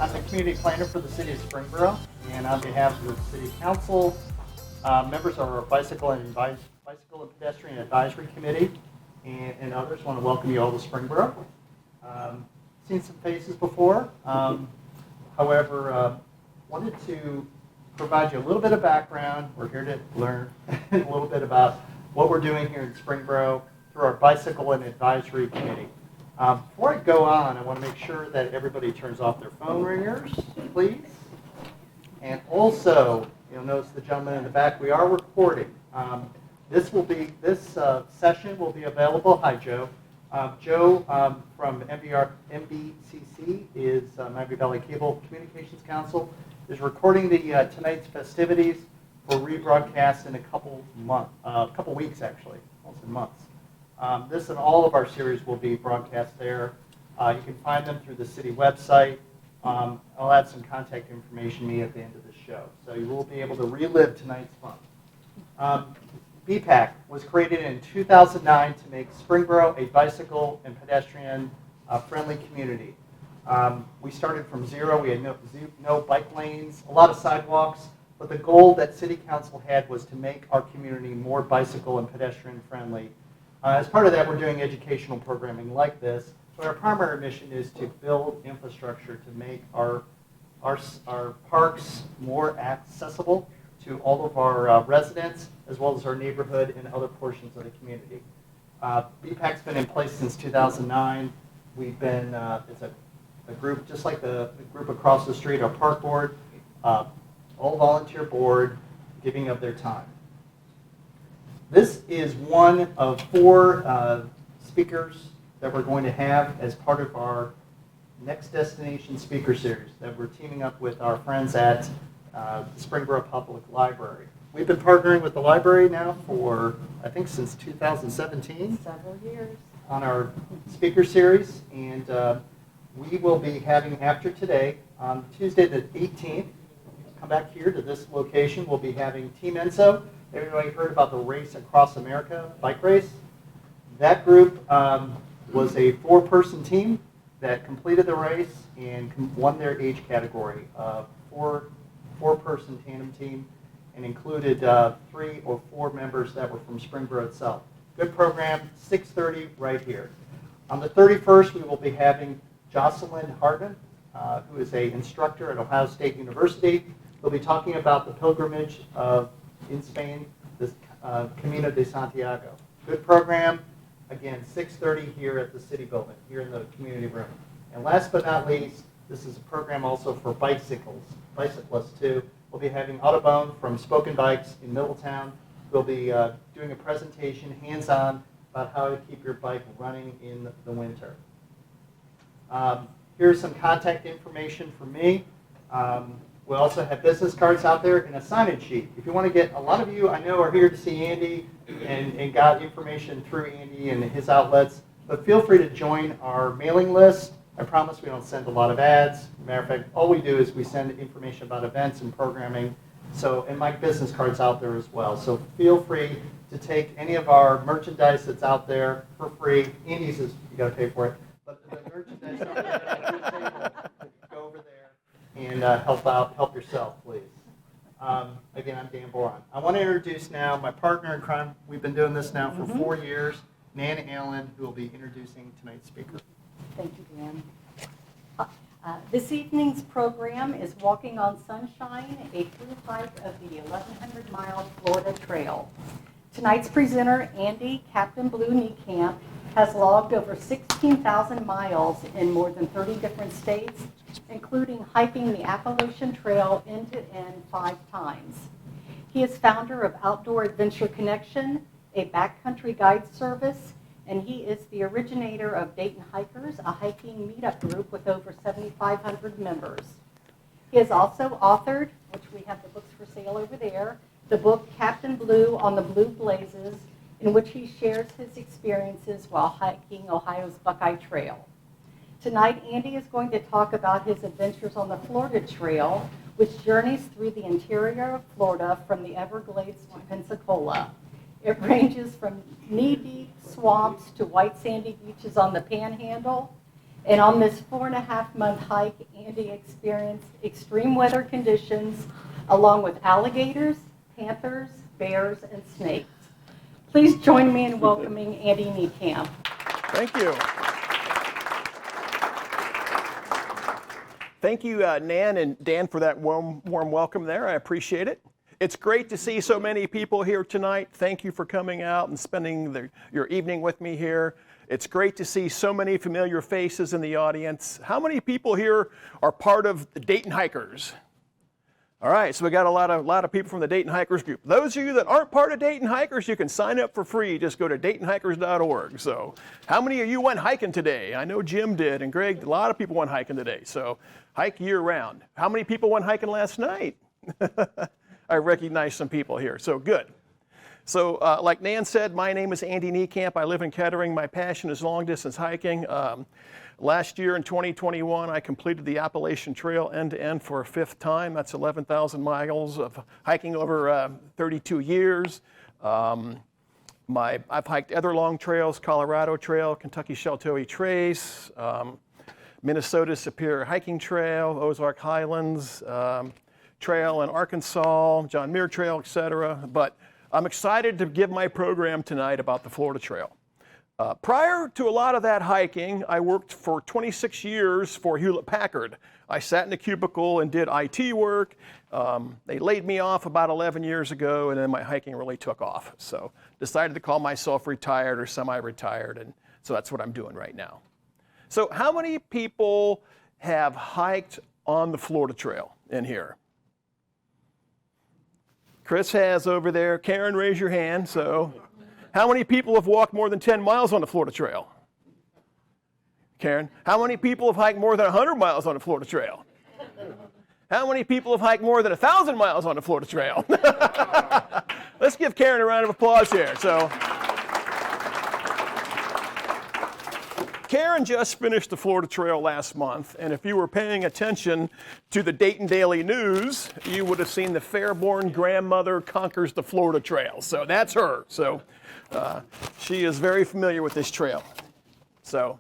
I'm the community planner for the city of Springboro, and on behalf of the city council, members of our bicycle and pedestrian advisory committee, and others, want to welcome you all to Springboro. Seen some faces before, however, wanted to provide you a little bit of background. We're here to learn a little bit about what we're doing here in Springboro through our bicycle and advisory committee. Before I go on, I want to make sure that everybody turns off their phone ringers, please. And also, you'll notice the gentleman in the back, we are recording. This session will be available. Hi, Joe. Joe from MBCC is Miami Valley Cable Communications Council, is recording the tonight's festivities for rebroadcast in a couple weeks, actually, almost in months. This and all of our series will be broadcast there. You can find them through the city website. I'll add some contact information to me at the end of the show, so you will be able to relive tonight's fun. BPAC was created in 2009 to make Springboro a bicycle and pedestrian friendly community. We started from zero. We had no bike lanes, a lot of sidewalks, but the goal that City Council had was to make our community more bicycle and pedestrian friendly. As part of that, we're doing educational programming like this, but our primary mission is to build infrastructure to make our parks more accessible to all of our residents, as well as our neighborhood and other portions of the community. BPAC's been in place since 2009. We've been, it's a group just like the group across the street, our park board, all volunteer board, giving of their time. This is one of 4 speakers that we're going to have as part of our Next Destination Speaker Series that we're teaming up with our friends at the Springboro Public Library. We've been partnering with the library now for, I think, since 2017. Several years. On our speaker series, and we will be having, after today, on Tuesday the 18th, come back here to this location. We'll be having Team Enso. Everybody heard about the Race Across America bike race? That group was a 4-person team that completed the race and won their age category. Four-person tandem team, and included 3 or 4 members that were from Springboro itself. Good program, 6:30 right here. On the 31st, we will be having Jocelyn Hartman, who is an instructor at Ohio State University. We'll be talking about the pilgrimage in Spain, this Camino de Santiago. Good program. Again, 6:30 here at the city building, here in the community room. And last but not least, this is a program also for bicyclists too. We'll be having Autobahn from Spoken Bikes in Middletown. We'll be doing a presentation, hands-on, about how to keep your bike running in the winter. Here's some contact information for me. We also have business cards out there and a sign-in sheet. If you want to get, a lot of you I know are here to see Andy and got information through Andy and his outlets, but feel free to join our mailing list. I promise we don't send a lot of ads. Matter of fact, all we do is we send information about events and programming. So, and my business card's out there as well. So feel free to take any of our merchandise that's out there for free. Andy's is, you got to pay for it. But the merchandise out there, go over there and help yourself, please. Again, I'm Dan Boron. I want to introduce now my partner in crime. We've been doing this now for 4 years, Nan Allen, who will be introducing tonight's speaker. Thank you, Dan. This evening's program is Walking on Sunshine, a through-hike of the 1,100-mile Florida Trail. Tonight's presenter, Andy Captain Blue Niekamp, has logged over 16,000 miles in more than 30 different states, including hiking the Appalachian Trail end to end 5 times. He is founder of Outdoor Adventure Connection, a backcountry guide service, and he is the originator of Dayton Hikers, a hiking meetup group with over 7,500 members. He has also authored, which we have the books for sale over there, the book Captain Blue on the Blue Blazes, in which he shares his experiences while hiking Ohio's Buckeye Trail. Tonight, Andy is going to talk about his adventures on the Florida Trail, which journeys through the interior of Florida from the Everglades to Pensacola. It ranges from knee-deep swamps to white sandy beaches on the Panhandle, And on this 4.5-month hike, Andy experienced extreme weather conditions along with alligators, panthers, bears, and snakes. Please join me in welcoming Andy Niekamp. Thank you. Thank you, Nan and Dan, for that warm welcome there. I appreciate it. It's great to see so many people here tonight. Thank you for coming out and spending your evening with me here. It's great to see so many familiar faces in the audience. How many people here are part of the Dayton Hikers? All right, so we got a lot of people from the Dayton Hikers group. Those of you that aren't part of Dayton Hikers, you can sign up for free. Just go to DaytonHikers.org. So how many of you went hiking today? I know Jim did, and Greg, a lot of people went hiking today. So hike year round. How many people went hiking last night? I recognize some people here, so good. So like Nan said, my name is Andy Niekamp. I live in Kettering. My passion is long distance hiking. Last year in 2021, I completed the Appalachian Trail end to end for a 5th time. That's 11,000 miles of hiking over 32 years. I've hiked other long trails, Colorado Trail, Kentucky Sheltowee Trace, Minnesota Superior Hiking Trail, Ozark Highlands Trail in Arkansas, John Muir Trail, etc. But I'm excited to give my program tonight about the Florida Trail. Prior to a lot of that hiking, I worked for 26 years for Hewlett-Packard. I sat in a cubicle and did IT work. They laid me off about 11 years ago, and then my hiking really took off. So decided to call myself retired or semi-retired, and so that's what I'm doing right now. So how many people have hiked on the Florida Trail in here? Chris has over there. Karen, raise your hand. So how many people have walked more than 10 miles on the Florida Trail? Karen, how many people have hiked more than 100 miles on the Florida Trail? How many people have hiked more than 1,000 miles on the Florida Trail? Let's give Karen a round of applause here. So, Karen just finished the Florida Trail last month, and if you were paying attention to the Dayton Daily News, you would have seen the Fairborn grandmother conquers the Florida Trail. So that's her. So she is very familiar with this trail. So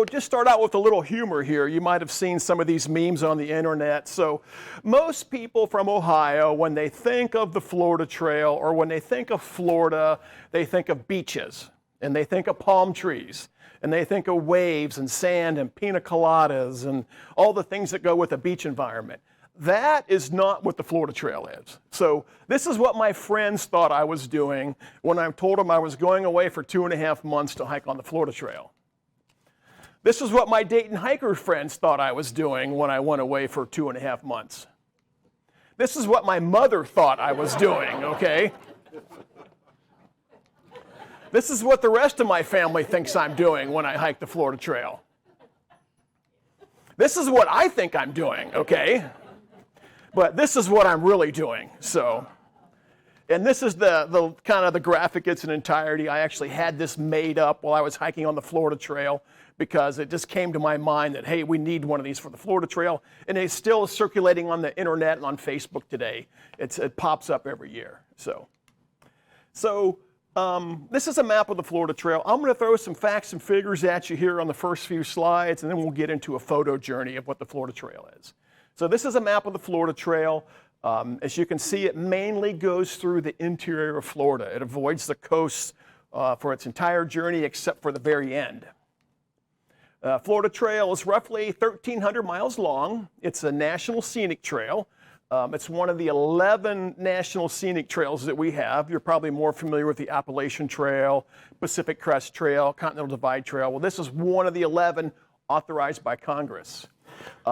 just start out with a little humor here. You might have seen some of these memes on the internet. So most people from Ohio, when they think of the Florida Trail or when they think of Florida, they think of beaches and they think of palm trees and they think of waves and sand and pina coladas and all the things that go with a beach environment. That is not what the Florida Trail is. So this is what my friends thought I was doing when I told them I was going away for 2.5 months to hike on the Florida Trail. This is what my Dayton hiker friends thought I was doing when I went away for 2.5 months. This is what my mother thought I was doing, okay? This is what the rest of my family thinks I'm doing when I hike the Florida Trail. This is what I think I'm doing, okay? But this is what I'm really doing, so. And this is the kind of the graphic in its entirety. I actually had this made up while I was hiking on the Florida Trail because it just came to my mind that, hey, we need one of these for the Florida Trail. And it's still circulating on the internet and on Facebook today. It pops up every year. So this is a map of the Florida Trail. I'm going to throw some facts and figures at you here on the first few slides, and then we'll get into a photo journey of what the Florida Trail is. So this is a map of the Florida Trail. As you can see, it mainly goes through the interior of Florida. It avoids the coast for its entire journey except for the very end. Florida Trail is roughly 1,300 miles long. It's a national scenic trail. It's one of the 11 national scenic trails that we have. You're probably more familiar with the Appalachian Trail, Pacific Crest Trail, Continental Divide Trail. Well, this is one of the 11 authorized by Congress.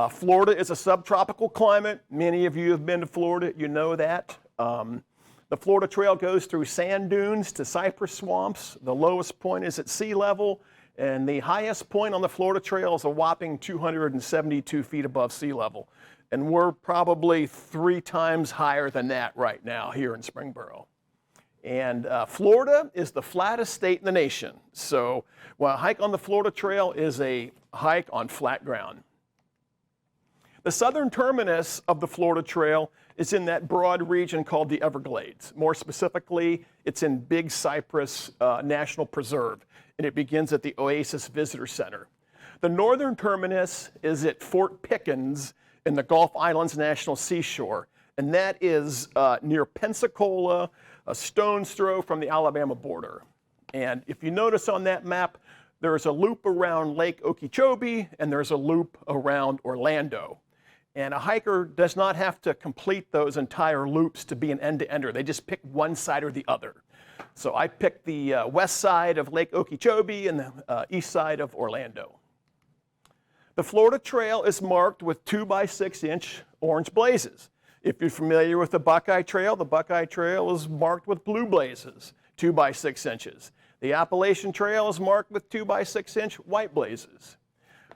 Florida is a subtropical climate. Many of you have been to Florida, you know that. The Florida Trail goes through sand dunes to cypress swamps. The lowest point is at sea level, and the highest point on the Florida Trail is a whopping 272 feet above sea level. And we're probably 3 times higher than that right now here in Springboro. And Florida is the flattest state in the nation. So a hike on the Florida Trail is a hike on flat ground. The southern terminus of the Florida Trail is in that broad region called the Everglades. More specifically, it's in Big Cypress National Preserve and it begins at the Oasis Visitor Center. The northern terminus is at Fort Pickens in the Gulf Islands National Seashore, and that is near Pensacola, a stone's throw from the Alabama border. And if you notice on that map, there's a loop around Lake Okeechobee, and there's a loop around Orlando. And a hiker does not have to complete those entire loops to be an end-to-ender. They just pick one side or the other. So I picked the west side of Lake Okeechobee and the east side of Orlando. The Florida Trail is marked with 2x6-inch orange blazes. If you're familiar with the Buckeye Trail is marked with blue blazes, 2 by 6 inches. The Appalachian Trail is marked with 2 by 6-inch white blazes.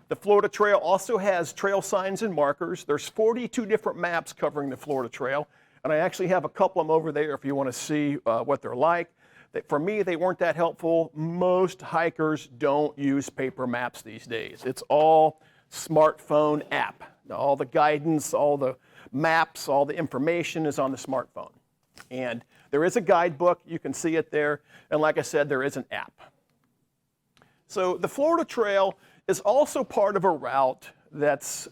The Florida Trail also has trail signs and markers. There's 42 different maps covering the Florida Trail, and I actually have a couple of them over there if you want to see what they're like. For me, they weren't that helpful. Most hikers don't use paper maps these days. It's all smartphone app. All the guidance, all the maps, all the information is on the smartphone. And there is a guidebook, you can see it there, and like I said, there is an app. So the Florida Trail is also part of a route that's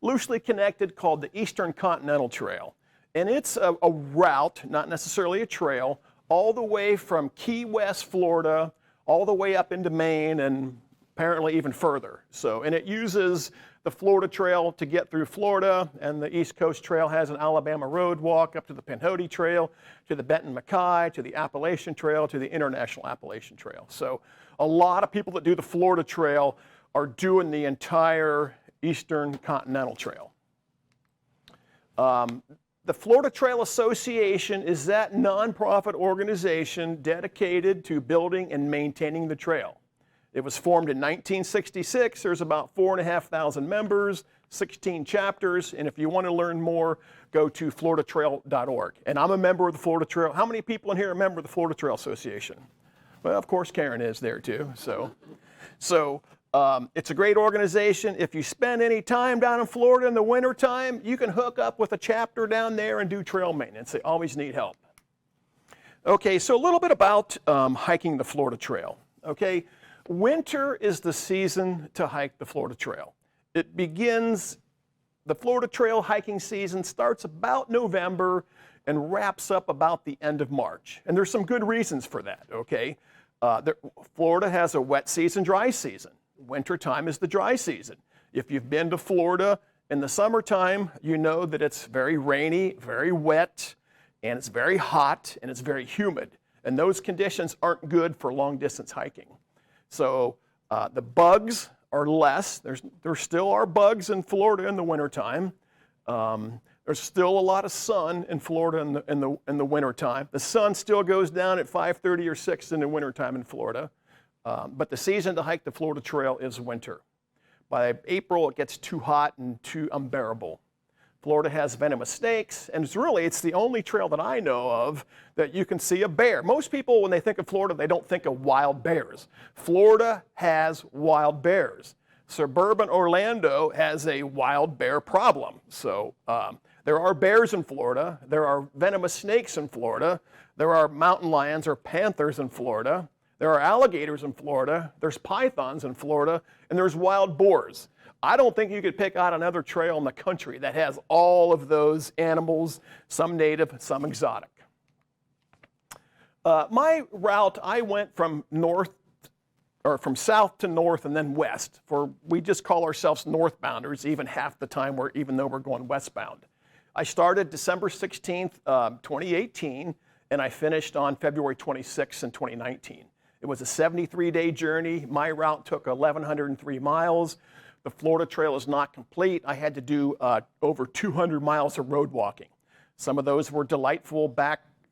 loosely connected called the Eastern Continental Trail. And it's a route, not necessarily a trail, all the way from Key West, Florida, all the way up into Maine and apparently even further. So, and it uses the Florida Trail to get through Florida, and the East Coast Trail has an Alabama road walk up to the Pinhoti Trail, to the Benton-MacKaye, to the Appalachian Trail, to the International Appalachian Trail. So a lot of people that do the Florida Trail are doing the entire Eastern Continental Trail. The Florida Trail Association is that nonprofit organization dedicated to building and maintaining the trail. It was formed in 1966. There's about 4,500 members, 16 chapters, and if you want to learn more, go to floridatrail.org. And I'm a member of the Florida Trail. How many people in here are a member of the Florida Trail Association? Well, of course, Karen is there too. So it's a great organization. If you spend any time down in Florida in the wintertime, you can hook up with a chapter down there and do trail maintenance. They always need help. Okay, so a little bit about hiking the Florida Trail. Okay, winter is the season to hike the Florida Trail. It begins, the Florida Trail hiking season starts about November and wraps up about the end of March. And there's some good reasons for that, okay? Florida has a wet season, dry season. Winter time is the dry season. If you've been to Florida in the summertime, you know that it's very rainy, very wet, and it's very hot, and it's very humid. And those conditions aren't good for long distance hiking. So the bugs are less. There still are bugs in Florida in the wintertime. There's still a lot of sun in Florida in the wintertime. The sun still goes down at 5:30 or 6 in the wintertime in Florida. But the season to hike the Florida Trail is winter. By April, it gets too hot and too unbearable. Florida has venomous snakes, and it's the only trail that I know of that you can see a bear. Most people, when they think of Florida, they don't think of wild bears. Florida has wild bears. Suburban Orlando has a wild bear problem. So there are bears in Florida. There are venomous snakes in Florida. There are mountain lions or panthers in Florida. There are alligators in Florida. There's pythons in Florida, and there's wild boars. I don't think you could pick out another trail in the country that has all of those animals, some native, some exotic. My route, I went from south to north and then west. We just call ourselves northbounders even half the time, even though we're going westbound. I started December 16th, 2018, and I finished on February 26th in 2019. It was a 73-day journey. My route took 1,103 miles. The Florida Trail is not complete. I had to do over 200 miles of road walking. Some of those were delightful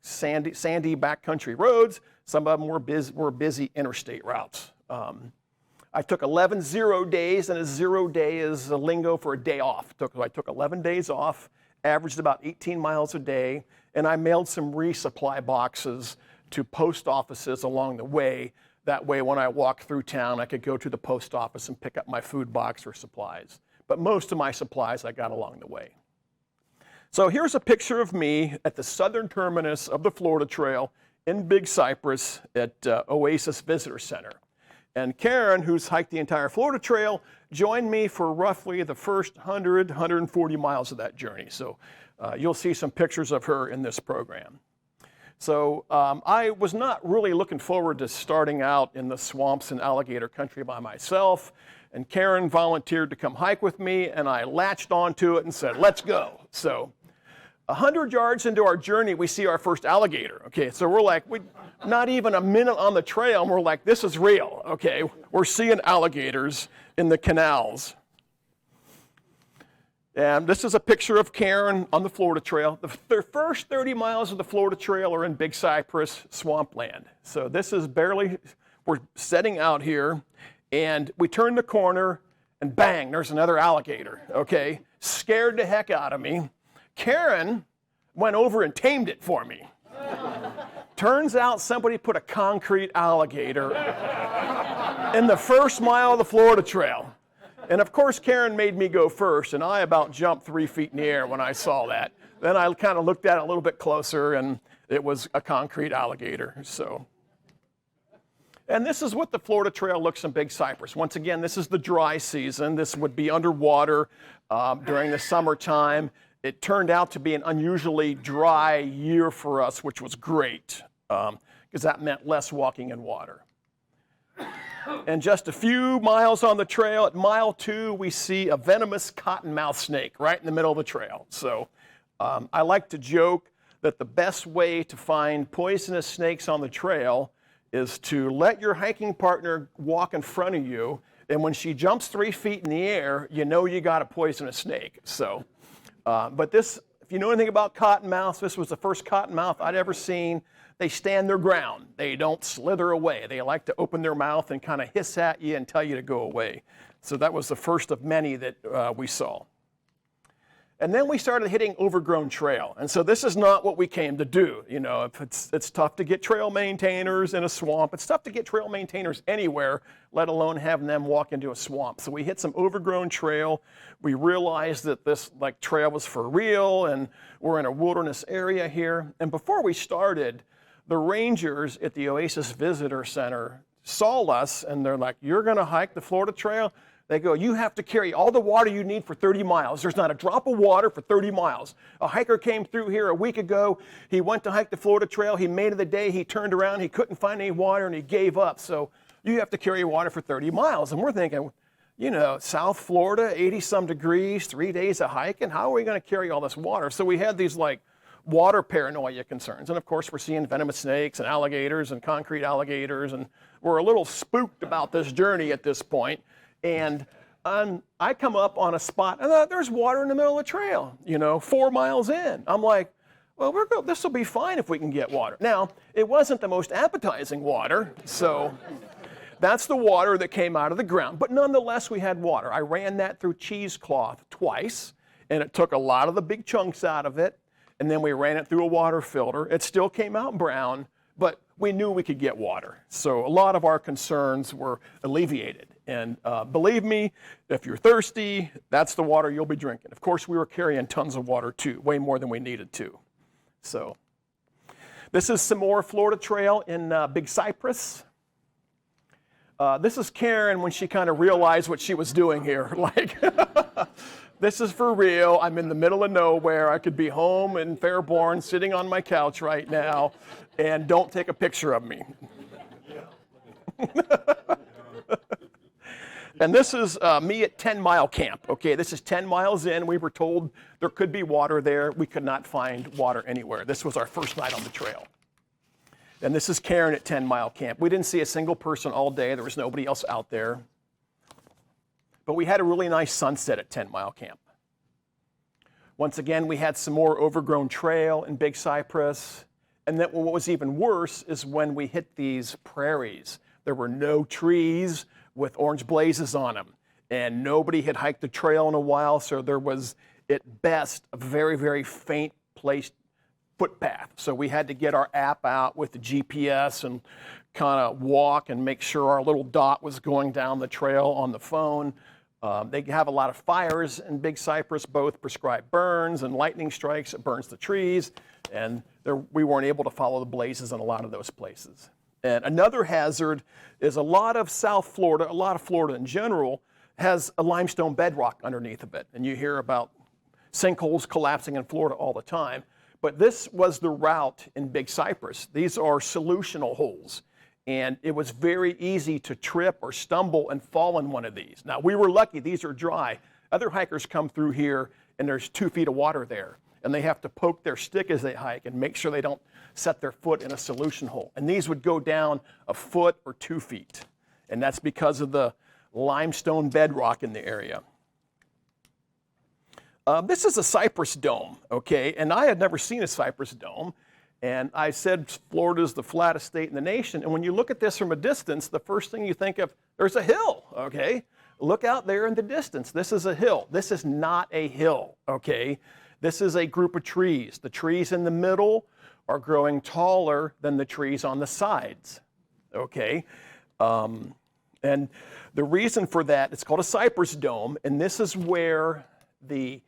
sandy backcountry roads. Some of them were busy interstate routes. I took 11 0 days, and a 0 day is a lingo for a day off. I took 11 days off, averaged about 18 miles a day, and I mailed some resupply boxes to post offices along the way. That way, when I walked through town, I could go to the post office and pick up my food box or supplies. But most of my supplies I got along the way. So here's a picture of me at the southern terminus of the Florida Trail in Big Cypress at Oasis Visitor Center. And Karen, who's hiked the entire Florida Trail, joined me for roughly the first 100, 140 miles of that journey. So you'll see some pictures of her in this program. So I was not really looking forward to starting out in the swamps and alligator country by myself. And Karen volunteered to come hike with me, and I latched onto it and said, let's go. So 100 yards into our journey, we see our first alligator. Okay, so we're like, not even a minute on the trail, and we're like, this is real. Okay, we're seeing alligators in the canals. And this is a picture of Karen on the Florida Trail. The first 30 miles of the Florida Trail are in Big Cypress swampland. So this is barely, we're setting out here, and we turn the corner, and bang, there's another alligator, okay? Scared the heck out of me. Karen went over and tamed it for me. Turns out somebody put a concrete alligator in the first mile of the Florida Trail. And of course, Karen made me go first, and I about jumped 3 feet in the air when I saw that. Then I kind of looked at it a little bit closer, and it was a concrete alligator. So, and this is what the Florida Trail looks in Big Cypress. Once again, this is the dry season. This would be underwater during the summertime. It turned out to be an unusually dry year for us, which was great, because that meant less walking in water. And just a few miles on the trail, at mile 2, we see a venomous cottonmouth snake right in the middle of the trail. So I like to joke that the best way to find poisonous snakes on the trail is to let your hiking partner walk in front of you, and when she jumps 3 feet in the air, you know you got a poisonous snake. So, but this, if you know anything about cottonmouths, this was the first cottonmouth I'd ever seen. They stand their ground. They don't slither away. They like to open their mouth and kind of hiss at you and tell you to go away. So that was the first of many that we saw. And then we started hitting overgrown trail. And so this is not what we came to do. You know, if it's tough to get trail maintainers in a swamp. It's tough to get trail maintainers anywhere, let alone having them walk into a swamp. So we hit some overgrown trail. We realized that this trail was for real, and we're in a wilderness area here. And before we started, the rangers at the Oasis Visitor Center saw us, and they're like, you're going to hike the Florida Trail? They go, you have to carry all the water you need for 30 miles. There's not a drop of water for 30 miles. A hiker came through here a week ago. He went to hike the Florida Trail. He made it the day. He turned around. He couldn't find any water, and he gave up. So you have to carry water for 30 miles. And we're thinking, you know, South Florida, 80-some degrees, 3 days of hiking. How are we going to carry all this water? So we had these, water paranoia concerns. And, of course, we're seeing venomous snakes and alligators and concrete alligators. And we're a little spooked about this journey at this point. And I come up on a spot, and there's water in the middle of the trail, 4 miles in. I'm like, well, this will be fine if we can get water. Now, it wasn't the most appetizing water, so that's the water that came out of the ground. But nonetheless, we had water. I ran that through cheesecloth twice, and it took a lot of the big chunks out of it. And then we ran it through a water filter. It still came out brown, but we knew we could get water. So a lot of our concerns were alleviated. And believe me, if you're thirsty, that's the water you'll be drinking. Of course, we were carrying tons of water too, way more than we needed to. So this is some more Florida Trail in Big Cypress. This is Karen when she kind of realized what she was doing here. This is for real. I'm in the middle of nowhere. I could be home in Fairborn sitting on my couch right now, and don't take a picture of me. And this is me at 10 Mile Camp. Okay, this is 10 miles in. We were told there could be water there. We could not find water anywhere. This was our first night on the trail. And this is Karen at 10 Mile Camp. We didn't see a single person all day. There was nobody else out there. But we had a really nice sunset at 10 Mile Camp. Once again, we had some more overgrown trail in Big Cypress. And then what was even worse is when we hit these prairies. There were no trees with orange blazes on them. And nobody had hiked the trail in a while, so there was, at best, a very, very faint placed footpath. So we had to get our app out with the GPS and kind of walk and make sure our little dot was going down the trail on the phone. They have a lot of fires in Big Cypress, both prescribed burns and lightning strikes. It burns the trees, and we weren't able to follow the blazes in a lot of those places. And another hazard is a lot of South Florida, a lot of Florida in general, has a limestone bedrock underneath of it. And you hear about sinkholes collapsing in Florida all the time. But this was the route in Big Cypress. These are solutional holes. And it was very easy to trip or stumble and fall in one of these. Now, we were lucky. These are dry. Other hikers come through here, and there's 2 feet of water there. And they have to poke their stick as they hike and make sure they don't set their foot in a solution hole. And these would go down a foot or 2 feet. And that's because of the limestone bedrock in the area. This is a Cypress Dome, okay? And I had never seen a Cypress Dome. And I said Florida's the flattest state in the nation. And when you look at this from a distance, the first thing you think of, there's a hill, okay? Look out there in the distance. This is a hill. This is not a hill, okay? This is a group of trees. The trees in the middle are growing taller than the trees on the sides, okay? And the reason for that, it's called a Cypress Dome, and this is where the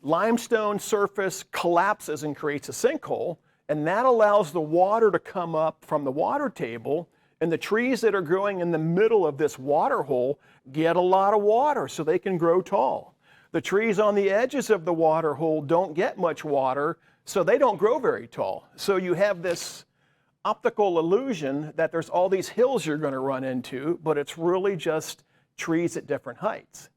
limestone surface collapses and creates a sinkhole, and that allows the water to come up from the water table, and the trees that are growing in the middle of this water hole get a lot of water so they can grow tall. The trees on the edges of the water hole don't get much water, so they don't grow very tall. So you have this optical illusion that there's all these hills you're going to run into, but it's really just trees at different heights.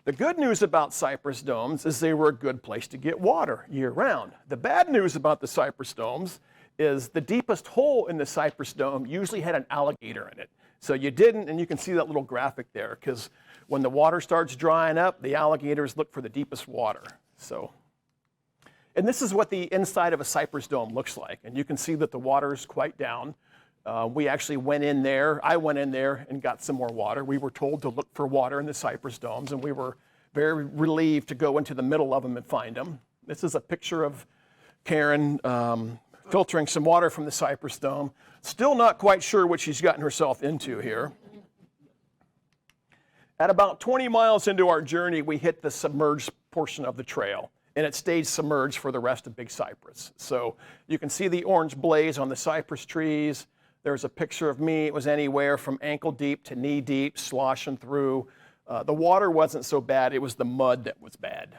The good news about Cypress Domes is they were a good place to get water year-round. The bad news about the Cypress Domes is the deepest hole in the Cypress Dome usually had an alligator in it. So you didn't, and you can see that little graphic there, because when the water starts drying up, the alligators look for the deepest water. And this is what the inside of a Cypress Dome looks like. And you can see that the water is quite down. We actually went in there. I went in there and got some more water. We were told to look for water in the Cypress Domes, and we were very relieved to go into the middle of them and find them. This is a picture of Karen filtering some water from the Cypress Dome. Still not quite sure what she's gotten herself into here. At about 20 miles into our journey, we hit the submerged portion of the trail, and it stayed submerged for the rest of Big Cypress. So you can see the orange blaze on the cypress trees. There's a picture of me. It was anywhere from ankle deep to knee deep, sloshing through. The water wasn't so bad. It was the mud that was bad.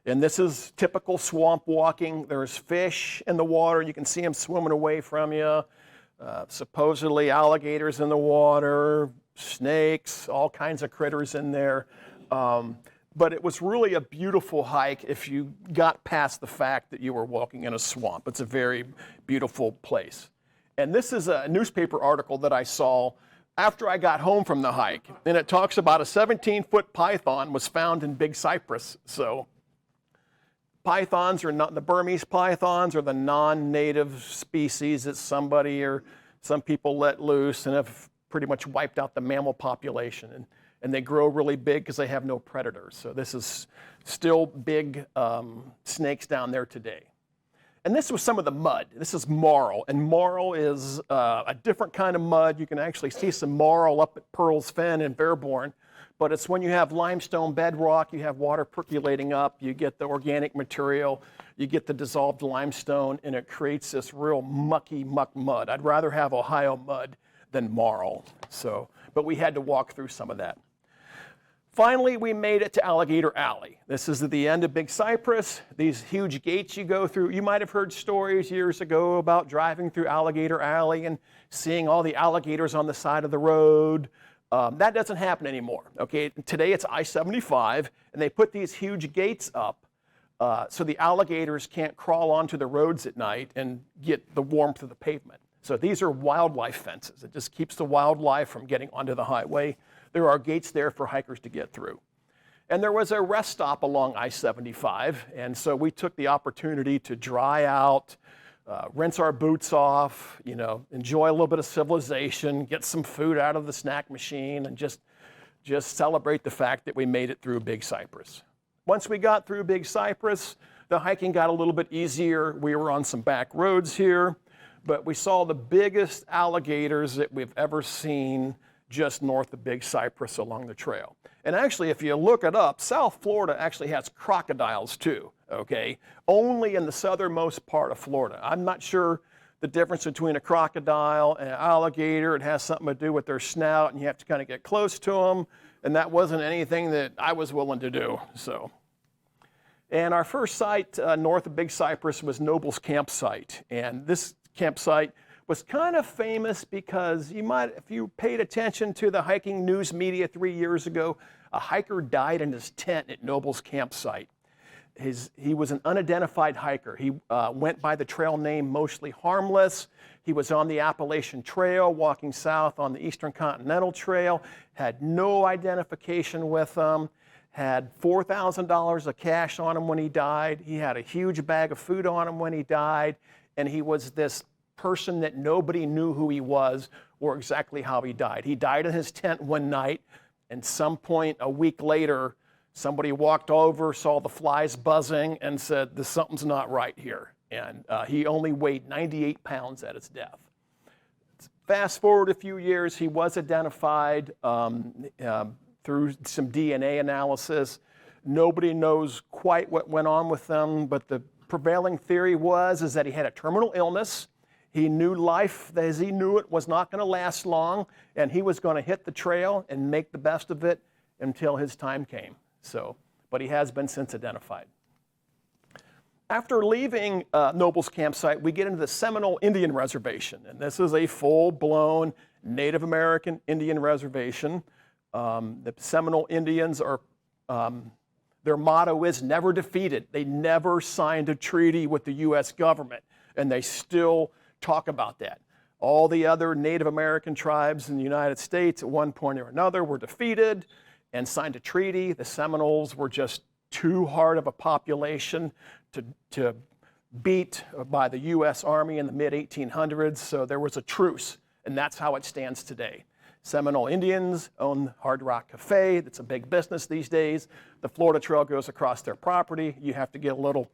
And this is typical swamp walking. There's fish in the water. You can see them swimming away from you. Supposedly alligators in the water, snakes, all kinds of critters in there. But it was really a beautiful hike if you got past the fact that you were walking in a swamp. It's a very beautiful place. And this is a newspaper article that I saw after I got home from the hike. And it talks about a 17-foot python was found in Big Cypress. So pythons are not, the Burmese pythons are the non-native species that somebody or some people let loose and have pretty much wiped out the mammal population. And they grow really big because they have no predators. So this is still big snakes down there today. And this was some of the mud. This is marl, and marl is a different kind of mud. You can actually see some marl up at Pearl's Fen in Bearborn, but it's when you have limestone bedrock, you have water percolating up, you get the organic material, you get the dissolved limestone, and it creates this real mucky muck mud. I'd rather have Ohio mud than marl. But we had to walk through some of that. Finally, we made it to Alligator Alley. This is at the end of Big Cypress. These huge gates you go through. You might have heard stories years ago about driving through Alligator Alley and seeing all the alligators on the side of the road. That doesn't happen anymore. Okay, today it's I-75, and they put these huge gates up so the alligators can't crawl onto the roads at night and get the warmth of the pavement. So these are wildlife fences. It just keeps the wildlife from getting onto the highway. There are gates there for hikers to get through. And there was a rest stop along I-75, and so we took the opportunity to dry out, rinse our boots off, enjoy a little bit of civilization, get some food out of the snack machine, and just celebrate the fact that we made it through Big Cypress. Once we got through Big Cypress, the hiking got a little bit easier. We were on some back roads here, but we saw the biggest alligators that we've ever seen just north of Big Cypress along the trail. And actually, if you look it up, South Florida actually has crocodiles too, okay? Only in the southernmost part of Florida. I'm not sure the difference between a crocodile and an alligator. It has something to do with their snout, and you have to kind of get close to them. And that wasn't anything that I was willing to do. So, and our first site north of Big Cypress was Noble's campsite. And this campsite was kind of famous because you might, if you paid attention to the hiking news media 3 years ago, a hiker died in his tent at Noble's campsite. He was an unidentified hiker. He went by the trail name Mostly Harmless. He was on the Appalachian Trail, walking south on the Eastern Continental Trail, had no identification with him, had $4,000 of cash on him when he died. He had a huge bag of food on him when he died, and he was this person that nobody knew who he was or exactly how he died. He died in his tent one night, and some point a week later, somebody walked over, saw the flies buzzing, and said, something's not right here. And he only weighed 98 pounds at his death. Fast forward a few years, he was identified through some DNA analysis. Nobody knows quite what went on with him, but the prevailing theory is that he had a terminal illness. He knew life as he knew it was not going to last long, and he was going to hit the trail and make the best of it until his time came. So, but he has been since identified. After leaving Noble's campsite, we get into the Seminole Indian Reservation, and this is a full-blown Native American Indian reservation. The Seminole Indians are, their motto is never defeated. They never signed a treaty with the U.S. government, and they still talk about that. All the other Native American tribes in the United States at one point or another were defeated and signed a treaty. The Seminoles were just too hard of a population to beat by the U.S. Army in the mid-1800s, so there was a truce, and that's how it stands today. Seminole Indians own Hard Rock Cafe. That's a big business these days. The Florida Trail goes across their property. You have to get a little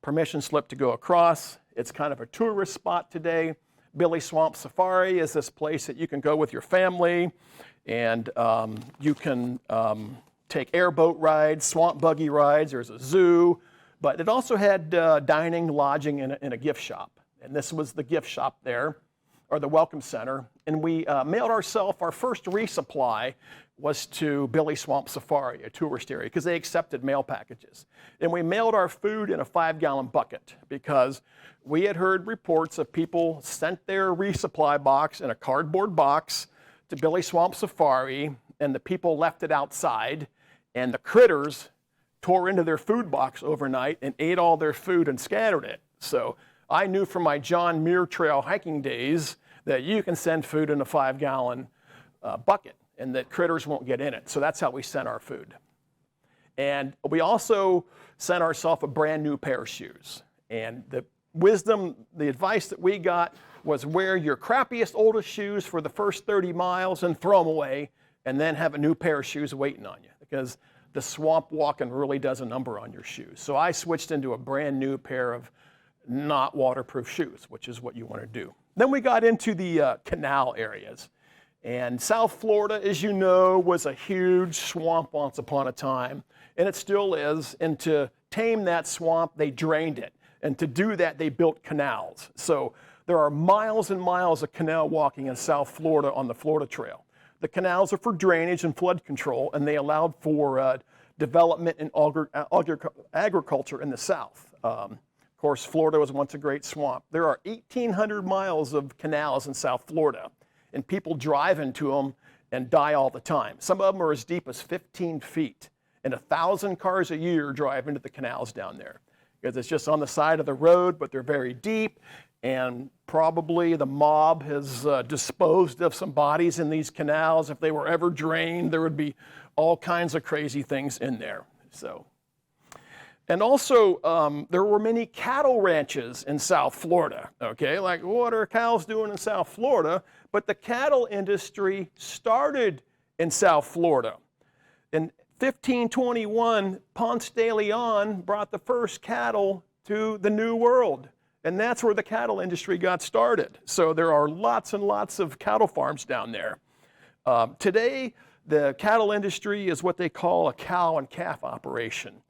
permission slip to go across. It's kind of a tourist spot today. Billy Swamp Safari is this place that you can go with your family, and you can take airboat rides, swamp buggy rides. There's a zoo, but it also had dining, lodging, and a gift shop. And this was the gift shop there, or the welcome center. And we mailed ourselves, our first resupply was to Billy Swamp Safari, a tourist area, because they accepted mail packages. And we mailed our food in a 5-gallon bucket because we had heard reports of people sent their resupply box in a cardboard box to Billy Swamp Safari, and the people left it outside, and the critters tore into their food box overnight and ate all their food and scattered it. So I knew from my John Muir Trail hiking days that you can send food in a 5-gallon bucket and that critters won't get in it. So that's how we sent our food. And we also sent ourselves a brand new pair of shoes. And the advice that we got was wear your crappiest, oldest shoes for the first 30 miles and throw them away, and then have a new pair of shoes waiting on you, because the swamp walking really does a number on your shoes. So I switched into a brand new pair of not waterproof shoes, which is what you want to do. Then we got into the canal areas. And South Florida, as you know, was a huge swamp once upon a time, and it still is. And to tame that swamp, they drained it. And to do that, they built canals. So there are miles and miles of canal walking in South Florida on the Florida Trail. The canals are for drainage and flood control, and they allowed for development in agriculture in the South. Of course, Florida was once a great swamp. There are 1,800 miles of canals in South Florida, and people drive into them and die all the time. Some of them are as deep as 15 feet, and 1,000 cars a year drive into the canals down there, because it's just on the side of the road, but they're very deep, and probably the mob has disposed of some bodies in these canals. If they were ever drained, there would be all kinds of crazy things in there. So, and also, there were many cattle ranches in South Florida, okay? Like, what are cows doing in South Florida? But the cattle industry started in South Florida. In 1521, Ponce de Leon brought the first cattle to the New World, and that's where the cattle industry got started. So there are lots and lots of cattle farms down there. Today, the cattle industry is what they call a cow and calf operation.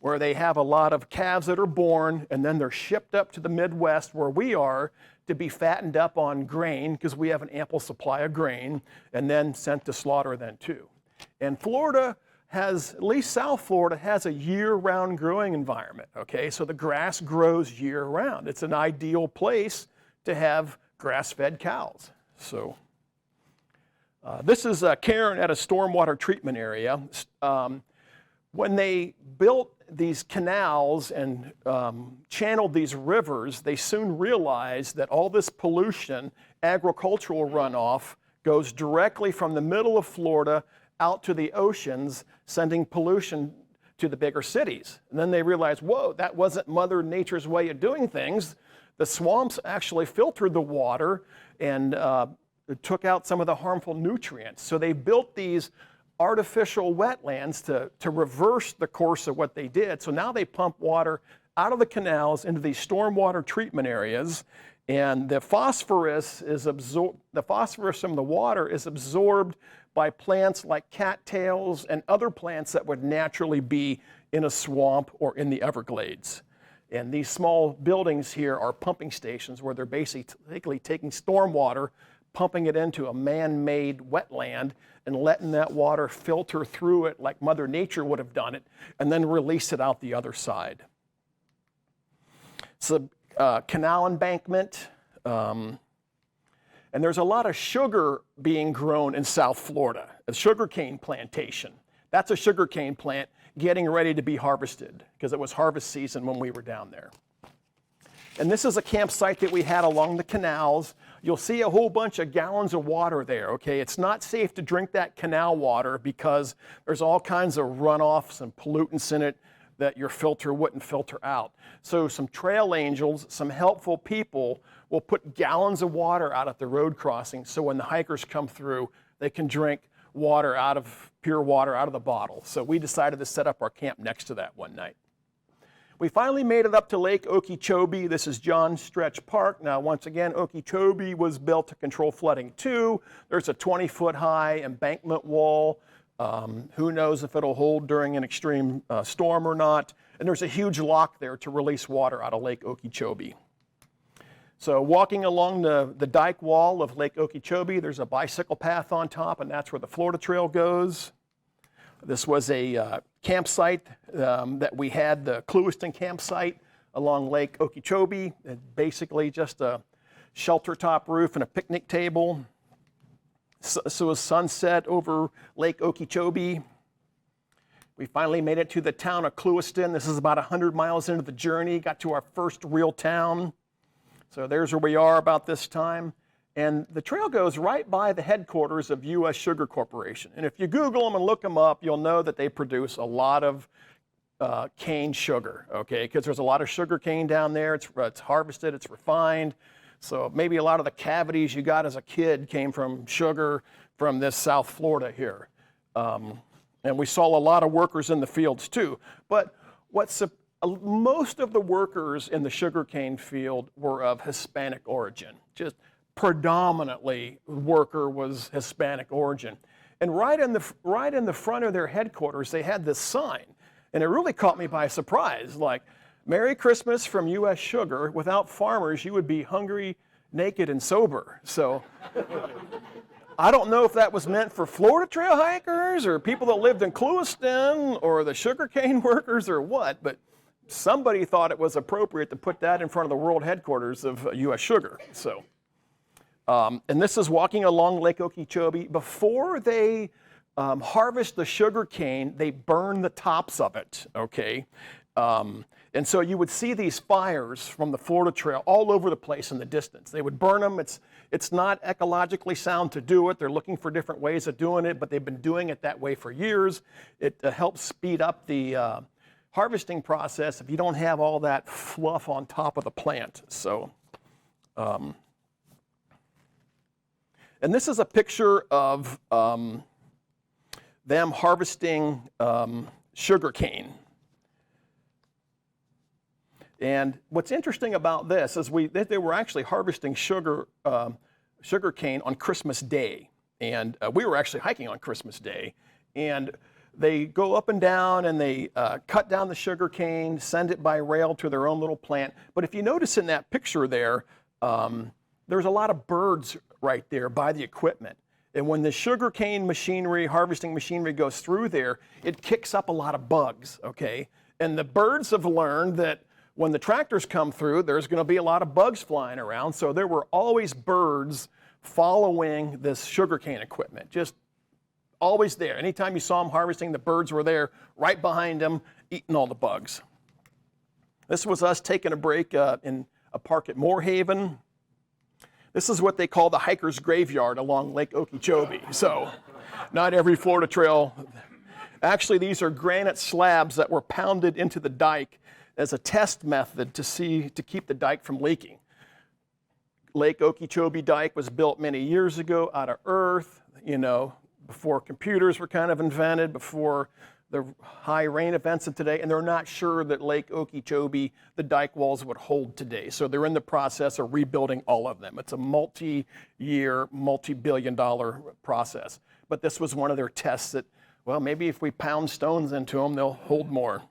where they have a lot of calves that are born, and then they're shipped up to the Midwest where we are to be fattened up on grain, because we have an ample supply of grain, and then sent to slaughter then too. And Florida has, at least South Florida, has a year-round growing environment, okay? So the grass grows year-round. It's an ideal place to have grass-fed cows. So this is Karen at a stormwater treatment area. When they built these canals and channeled these rivers, they soon realized that all this pollution, agricultural runoff, goes directly from the middle of Florida out to the oceans, sending pollution to the bigger cities. And then they realized, whoa, that wasn't Mother Nature's way of doing things. The swamps actually filtered the water and took out some of the harmful nutrients. So they built these artificial wetlands to reverse the course of what they did. So now they pump water out of the canals into these stormwater treatment areas, and the phosphorus from the water is absorbed by plants like cattails and other plants that would naturally be in a swamp or in the Everglades. And these small buildings here are pumping stations where they're basically taking stormwater, pumping it into a man-made wetland, and letting that water filter through it like Mother Nature would have done it, and then release it out the other side. It's a canal embankment, and there's a lot of sugar being grown in South Florida, a sugarcane plantation. That's a sugarcane plant getting ready to be harvested, because it was harvest season when we were down there. And this is a campsite that we had along the canals. You'll see a whole bunch of gallons of water there, okay? It's not safe to drink that canal water because there's all kinds of runoffs and pollutants in it that your filter wouldn't filter out. So some trail angels, some helpful people will put gallons of water out at the road crossing, so when the hikers come through, they can drink water pure water out of the bottle. So we decided to set up our camp next to that one night. We finally made it up to Lake Okeechobee. This is John Stretch Park. Now, once again, Okeechobee was built to control flooding too. There's a 20-foot high embankment wall. Who knows if it'll hold during an extreme storm or not. And there's a huge lock there to release water out of Lake Okeechobee. So walking along the dike wall of Lake Okeechobee, there's a bicycle path on top, and that's where the Florida Trail goes. This was a campsite that we had, the Clewiston campsite along Lake Okeechobee. Basically just a shelter top roof and a picnic table. So a sunset over Lake Okeechobee. We finally made it to the town of Clewiston. This is about 100 miles into the journey. Got to our first real town. So there's where we are about this time. And the trail goes right by the headquarters of U.S. Sugar Corporation. And if you Google them and look them up, you'll know that they produce a lot of cane sugar, okay? Because there's a lot of sugar cane down there. It's harvested, it's refined. So maybe a lot of the cavities you got as a kid came from sugar from this South Florida here. And we saw a lot of workers in the fields too. But most of the workers in the sugarcane field were of Hispanic origin. Just predominantly worker was Hispanic origin. And right in the front of their headquarters, they had this sign. And it really caught me by surprise, like, Merry Christmas from U.S. Sugar. Without farmers, you would be hungry, naked, and sober. So I don't know if that was meant for Florida trail hikers or people that lived in Clewiston or the sugarcane workers or what, but somebody thought it was appropriate to put that in front of the world headquarters of U.S. Sugar. So, and this is walking along Lake Okeechobee. Before they harvest the sugar cane, they burn the tops of it, okay? And so you would see these fires from the Florida Trail all over the place in the distance. They would burn them. It's not ecologically sound to do it. They're looking for different ways of doing it, but they've been doing it that way for years. It helps speed up the harvesting process if you don't have all that fluff on top of the plant. So, and this is a picture of them harvesting sugar cane. And what's interesting about this is they were actually harvesting sugar cane on Christmas Day. And we were actually hiking on Christmas Day. And They go up and down and they cut down the sugar cane, send it by rail to their own little plant. But if you notice in that picture there, there's a lot of birds right there by the equipment. And when the sugar cane machinery, harvesting machinery goes through there, it kicks up a lot of bugs, okay? And the birds have learned that when the tractors come through, there's going to be a lot of bugs flying around. So there were always birds following this sugarcane equipment, just always there. Anytime you saw them harvesting, the birds were there right behind them, eating all the bugs. This was us taking a break in a park at Moorhaven. This is what they call the hiker's graveyard along Lake Okeechobee. So not every Florida trail. Actually, these are granite slabs that were pounded into the dike as a test method to keep the dike from leaking. Lake Okeechobee dike was built many years ago out of earth, before computers were kind of invented, before the high rain events of today, and they're not sure that Lake Okeechobee, the dike walls would hold today. So they're in the process of rebuilding all of them. It's a multi-year, multi-billion-dollar process. But this was one of their tests that, well, maybe if we pound stones into them, they'll hold more.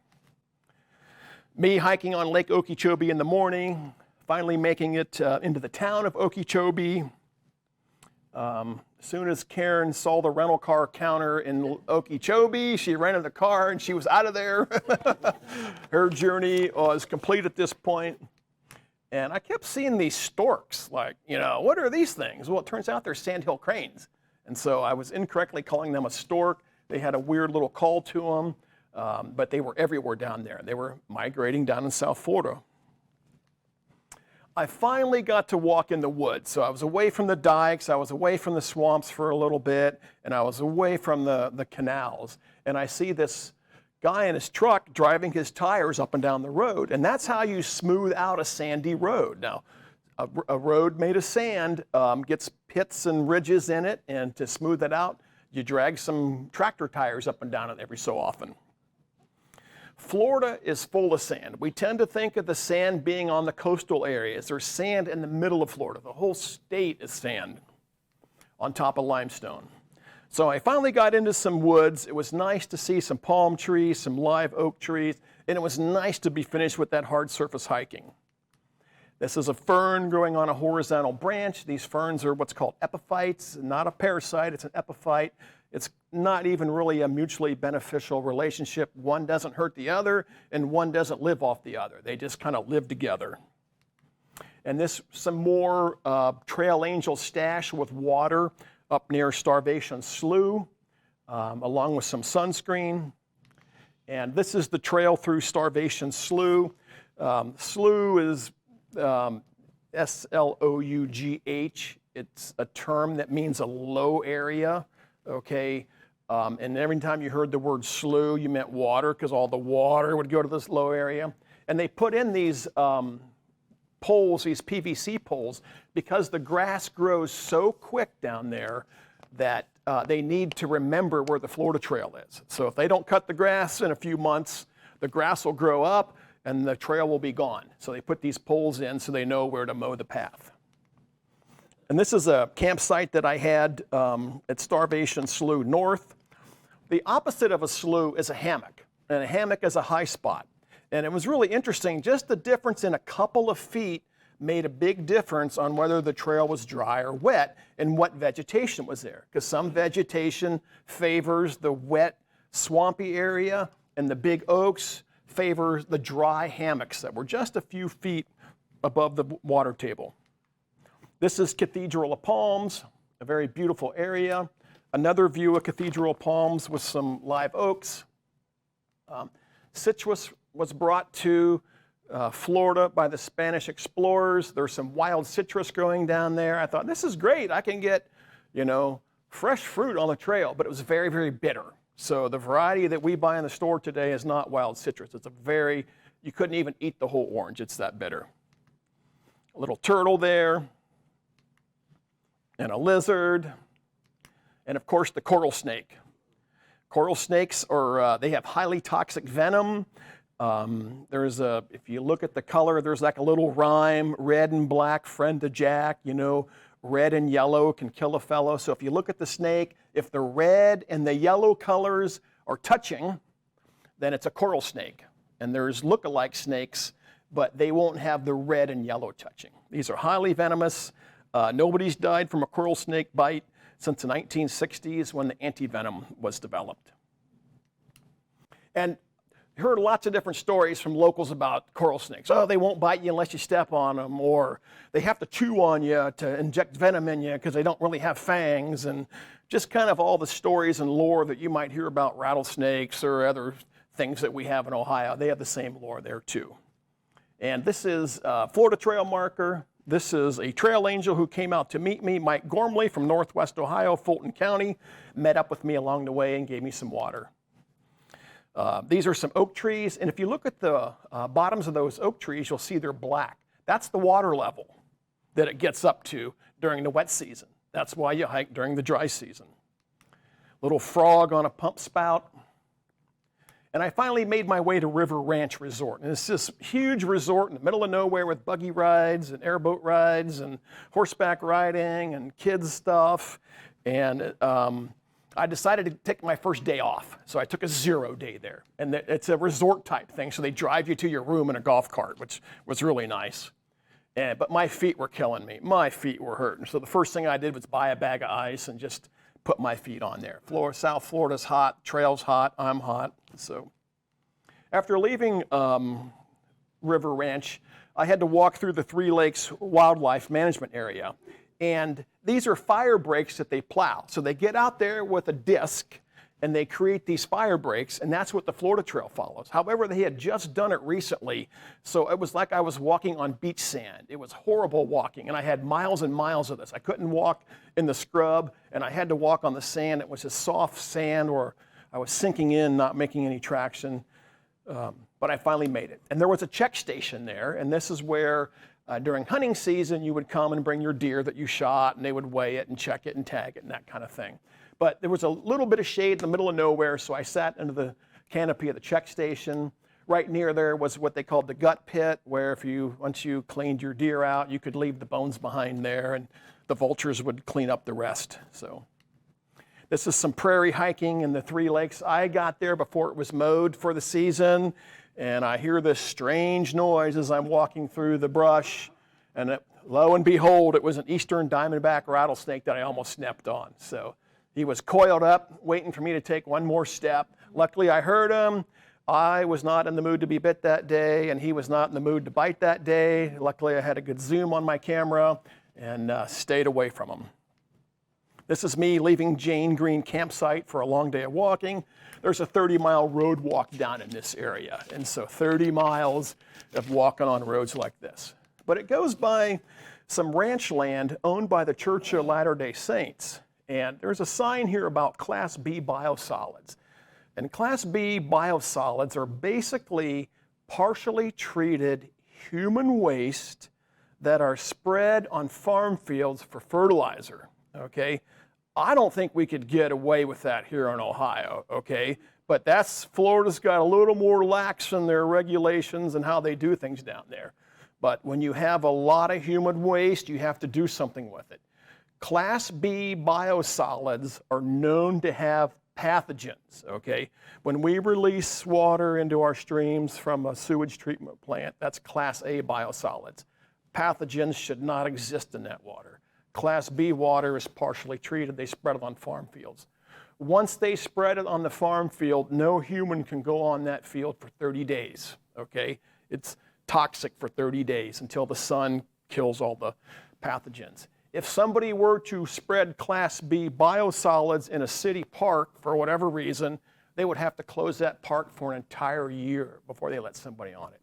Me hiking on Lake Okeechobee in the morning, finally making it into the town of Okeechobee. As soon as Karen saw the rental car counter in Okeechobee, she rented the car and she was out of there. Her journey was complete at this point. And I kept seeing these storks, like, what are these things? Well, it turns out they're sandhill cranes. And so I was incorrectly calling them a stork. They had a weird little call to them, but they were everywhere down there. They were migrating down in South Florida. I finally got to walk in the woods. So I was away from the dikes, I was away from the swamps for a little bit, and I was away from the canals. And I see this guy in his truck driving his tires up and down the road. And that's how you smooth out a sandy road. Now, a road made of sand gets pits and ridges in it, and to smooth it out, you drag some tractor tires up and down it every so often. Florida is full of sand. We tend to think of the sand being on the coastal areas. There's sand in the middle of Florida. The whole state is sand on top of limestone. So I finally got into some woods. It was nice to see some palm trees, some live oak trees, and it was nice to be finished with that hard surface hiking. This is a fern growing on a horizontal branch. These ferns are what's called epiphytes, not a parasite, it's an epiphyte. It's not even really a mutually beneficial relationship. One doesn't hurt the other, and one doesn't live off the other. They just kind of live together. And this, some more trail angel stash with water up near Starvation Slough, along with some sunscreen. And this is the trail through Starvation Slough. Slough is S-L-O-U-G-H. It's a term that means a low area. Okay, and every time you heard the word slough, you meant water, because all the water would go to this low area. And they put in these poles, these PVC poles, because the grass grows so quick down there that they need to remember where the Florida Trail is. So if they don't cut the grass in a few months, the grass will grow up and the trail will be gone. So they put these poles in so they know where to mow the path. And this is a campsite that I had at Starvation Slough North. The opposite of a slough is a hammock, and a hammock is a high spot. And it was really interesting, just the difference in a couple of feet made a big difference on whether the trail was dry or wet and what vegetation was there. Because some vegetation favors the wet, swampy area, and the big oaks favor the dry hammocks that were just a few feet above the water table. This is Cathedral of Palms, a very beautiful area. Another view of Cathedral of Palms with some live oaks. Citrus was brought to Florida by the Spanish explorers. There's some wild citrus growing down there. I thought, this is great. I can get, fresh fruit on the trail, but it was very, very bitter. So the variety that we buy in the store today is not wild citrus. It's you couldn't even eat the whole orange. It's that bitter. A little turtle there, and a lizard, and of course the coral snake. Coral snakes they have highly toxic venom. If you look at the color, there's like a little rhyme, red and black, friend to Jack, red and yellow can kill a fellow. So if you look at the snake, if the red and the yellow colors are touching, then it's a coral snake. And there's look-alike snakes, but they won't have the red and yellow touching. These are highly venomous. Nobody's died from a coral snake bite since the 1960s when the antivenom was developed. And heard lots of different stories from locals about coral snakes. Oh, they won't bite you unless you step on them, or they have to chew on you to inject venom in you because they don't really have fangs, and just kind of all the stories and lore that you might hear about rattlesnakes or other things that we have in Ohio. They have the same lore there too. And this is a Florida trail marker. This is a trail angel who came out to meet me, Mike Gormley from Northwest Ohio, Fulton County, met up with me along the way and gave me some water. These are some oak trees, and if you look at the bottoms of those oak trees, you'll see they're black. That's the water level that it gets up to during the wet season. That's why you hike during the dry season. Little frog on a pump spout. And I finally made my way to River Ranch Resort. And it's this huge resort in the middle of nowhere with buggy rides and airboat rides and horseback riding and kids stuff. And I decided to take my first day off. So I took a 0 day there. And it's a resort type thing. So they drive you to your room in a golf cart, which was really nice. But my feet were killing me. My feet were hurting. So the first thing I did was buy a bag of ice and just put my feet on there. South Florida's hot, trail's hot, I'm hot. So after leaving River Ranch, I had to walk through the Three Lakes Wildlife Management Area. And these are fire breaks that they plow. So they get out there with a disc and they create these fire breaks, and that's what the Florida Trail follows. However, they had just done it recently, so it was like I was walking on beach sand. It was horrible walking, and I had miles and miles of this. I couldn't walk in the scrub, and I had to walk on the sand. It was just soft sand, or I was sinking in, not making any traction, but I finally made it. And there was a check station there, and this is where during hunting season, you would come and bring your deer that you shot, and they would weigh it and check it and tag it and that kind of thing. But there was a little bit of shade in the middle of nowhere, so I sat under the canopy of the check station. Right near there was what they called the gut pit, where once you cleaned your deer out, you could leave the bones behind there, and the vultures would clean up the rest. So this is some prairie hiking in the Three Lakes. I got there before it was mowed for the season, and I hear this strange noise as I'm walking through the brush, and lo and behold, it was an eastern diamondback rattlesnake that I almost snapped on. So he was coiled up, waiting for me to take one more step. Luckily, I heard him. I was not in the mood to be bit that day, and he was not in the mood to bite that day. Luckily, I had a good zoom on my camera and stayed away from him. This is me leaving Jane Green campsite for a long day of walking. There's a 30-mile road walk down in this area, and so 30 miles of walking on roads like this. But it goes by some ranch land owned by the Church of Latter-day Saints. And there's a sign here about Class B biosolids. And Class B biosolids are basically partially treated human waste that are spread on farm fields for fertilizer, okay? I don't think we could get away with that here in Ohio, okay? But Florida's got a little more lax in their regulations and how they do things down there. But when you have a lot of human waste, you have to do something with it. Class B biosolids are known to have pathogens, okay? When we release water into our streams from a sewage treatment plant, that's Class A biosolids. Pathogens should not exist in that water. Class B water is partially treated. They spread it on farm fields. Once they spread it on the farm field, no human can go on that field for 30 days, okay? It's toxic for 30 days until the sun kills all the pathogens. If somebody were to spread Class B biosolids in a city park for whatever reason, they would have to close that park for an entire year before they let somebody on it.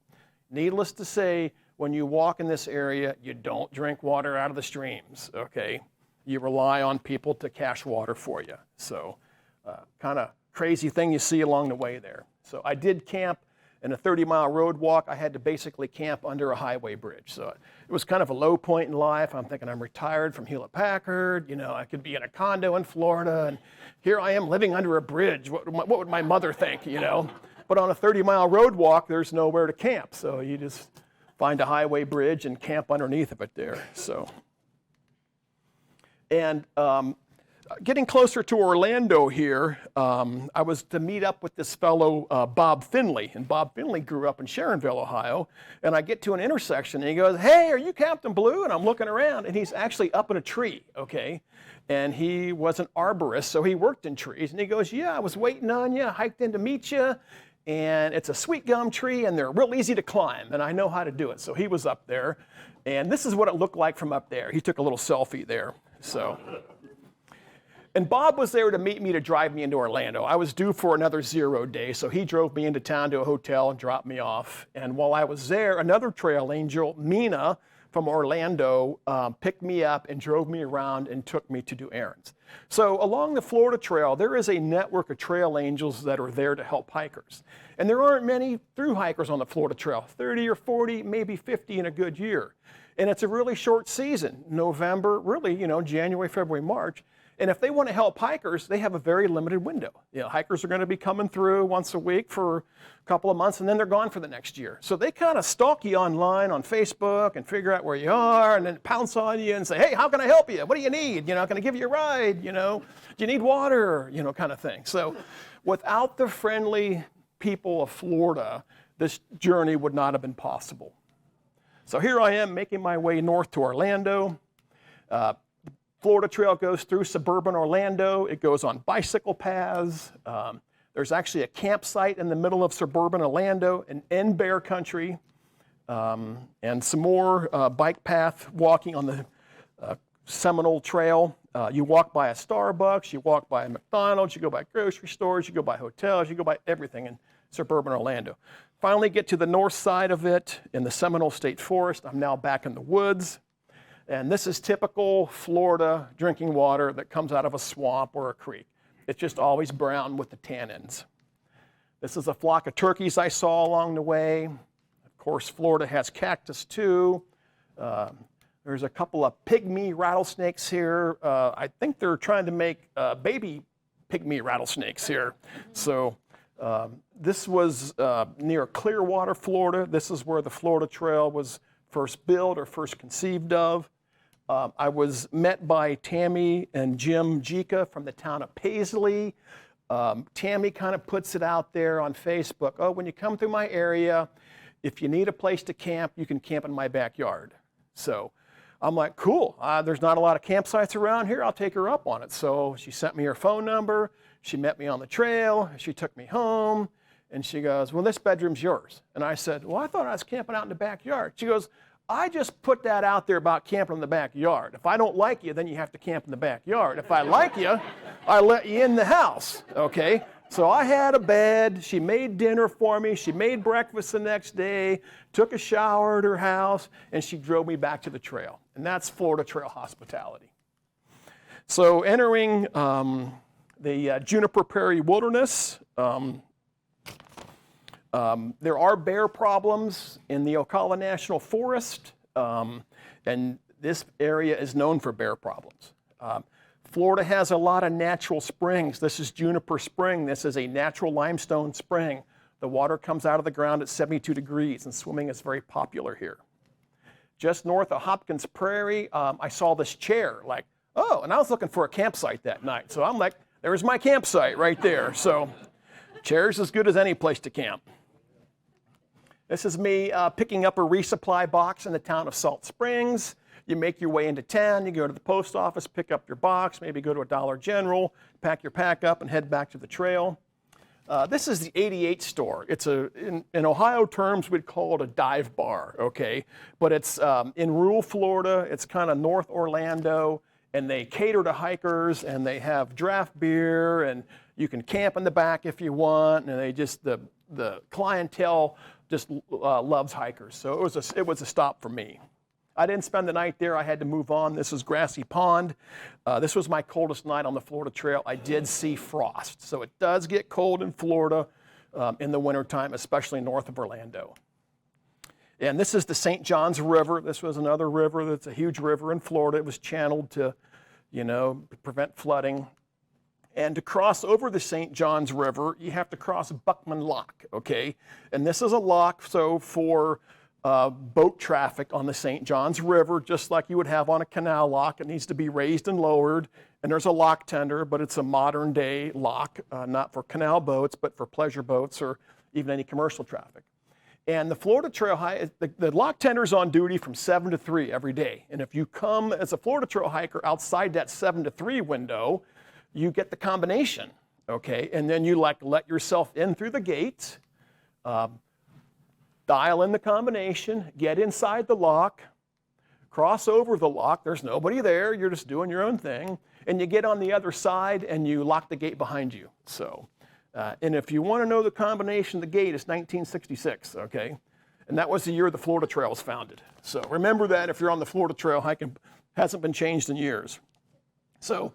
Needless to say, when you walk in this area, you don't drink water out of the streams, okay? You rely on people to cache water for you. So kind of crazy thing you see along the way there. So I did camp in a 30-mile road walk. I had to basically camp under a highway bridge. So it was kind of a low point in life. I'm thinking I'm retired from Hewlett-Packard. You know, I could be in a condo in Florida, and here I am living under a bridge. What would my mother think, you know? But on a 30-mile road walk, there's nowhere to camp. So you just find a highway bridge and camp underneath of it there. So, and getting closer to Orlando here, I was to meet up with this fellow, Bob Finley. And Bob Finley grew up in Sharonville, Ohio. And I get to an intersection and he goes, "Hey, are you Captain Blue?" And I'm looking around and he's actually up in a tree, okay? And he was an arborist, so he worked in trees. And he goes, "Yeah, I was waiting on you, hiked in to meet you. And it's a sweet gum tree and they're real easy to climb. And I know how to do it." So he was up there. And this is what it looked like from up there. He took a little selfie there, so. And Bob was there to meet me to drive me into Orlando. I was due for another 0 day, so he drove me into town to a hotel and dropped me off. And while I was there, another trail angel, Mina from Orlando, picked me up and drove me around and took me to do errands. So along the Florida Trail, there is a network of trail angels that are there to help hikers. And there aren't many through hikers on the Florida Trail, 30 or 40, maybe 50 in a good year. And it's a really short season, November, really, January, February, March. And if they want to help hikers, they have a very limited window. Hikers are going to be coming through once a week for a couple of months, and then they're gone for the next year. So they kind of stalk you online on Facebook and figure out where you are, and then pounce on you and say, "Hey, how can I help you? What do you need? Can I give you a ride? Do you need water? Kind of thing." So without the friendly people of Florida, this journey would not have been possible. So here I am making my way north to Orlando. Florida Trail goes through suburban Orlando. It goes on bicycle paths. There's actually a campsite in the middle of suburban Orlando in bear country, and some more bike path walking on the Seminole Trail. You walk by a Starbucks, you walk by a McDonald's, you go by grocery stores, you go by hotels, you go by everything in suburban Orlando. Finally get to the north side of it in the Seminole State Forest. I'm now back in the woods. And this is typical Florida drinking water that comes out of a swamp or a creek. It's just always brown with the tannins. This is a flock of turkeys I saw along the way. Of course, Florida has cactus too. There's a couple of pygmy rattlesnakes here. I think they're trying to make baby pygmy rattlesnakes here. So this was near Clearwater, Florida. This is where the Florida Trail was first built or first conceived of. I was met by Tammy and Jim Jika from the town of Paisley. Tammy kind of puts it out there on Facebook. "Oh, when you come through my area, if you need a place to camp, you can camp in my backyard." So I'm like, cool. There's not a lot of campsites around here. I'll take her up on it. So she sent me her phone number. She met me on the trail. She took me home. And she goes, "Well, this bedroom's yours." And I said, "Well, I thought I was camping out in the backyard." She goes, "I just put that out there about camping in the backyard. If I don't like you, then you have to camp in the backyard. If I like you, I let you in the house." Okay? So I had a bed. She made dinner for me. She made breakfast the next day, took a shower at her house, and she drove me back to the trail. And that's Florida Trail hospitality. So entering the Juniper Prairie Wilderness, there are bear problems in the Ocala National Forest, and this area is known for bear problems. Florida has a lot of natural springs. This is Juniper Spring. This is a natural limestone spring. The water comes out of the ground at 72 degrees, and swimming is very popular here. Just north of Hopkins Prairie, I saw this chair, like, oh, and I was looking for a campsite that night. So I'm like, there's my campsite right there. So chair's as good as any place to camp. This is me picking up a resupply box in the town of Salt Springs. You make your way into town, you go to the post office, pick up your box, maybe go to a Dollar General, pack your pack up and head back to the trail. This is the 88 store. It's in Ohio terms, we'd call it a dive bar, okay? But it's in rural Florida, it's kind of North Orlando, and they cater to hikers, and they have draft beer, and you can camp in the back if you want, and they just, the clientele just loves hikers. So it was a stop for me. I didn't spend the night there. I had to move on. This is Grassy Pond. This was my coldest night on the Florida Trail. I did see frost. So it does get cold in Florida in the wintertime, especially north of Orlando. And this is the St. Johns River. This was another river that's a huge river in Florida. It was channeled to, prevent flooding. And to cross over the St. Johns River, you have to cross Buckman Lock, okay? And this is a lock, so for boat traffic on the St. Johns River, just like you would have on a canal lock. It needs to be raised and lowered, And there's a lock tender, but it's a modern day lock, not for canal boats, but for pleasure boats or even any commercial traffic. And the Florida Trail Hike, the lock tender is on duty from 7 to 3 every day. And if you come as a Florida Trail hiker outside that 7 to 3 window, you get the combination, okay? And then you let yourself in through the gate, dial in the combination, get inside the lock, cross over the lock. There's nobody there. You're just doing your own thing. And you get on the other side and you lock the gate behind you. So, and if you want to know the combination of the gate, it's 1966, okay? And that was the year the Florida Trail was founded. So remember that if you're on the Florida Trail hiking, hasn't been changed in years. So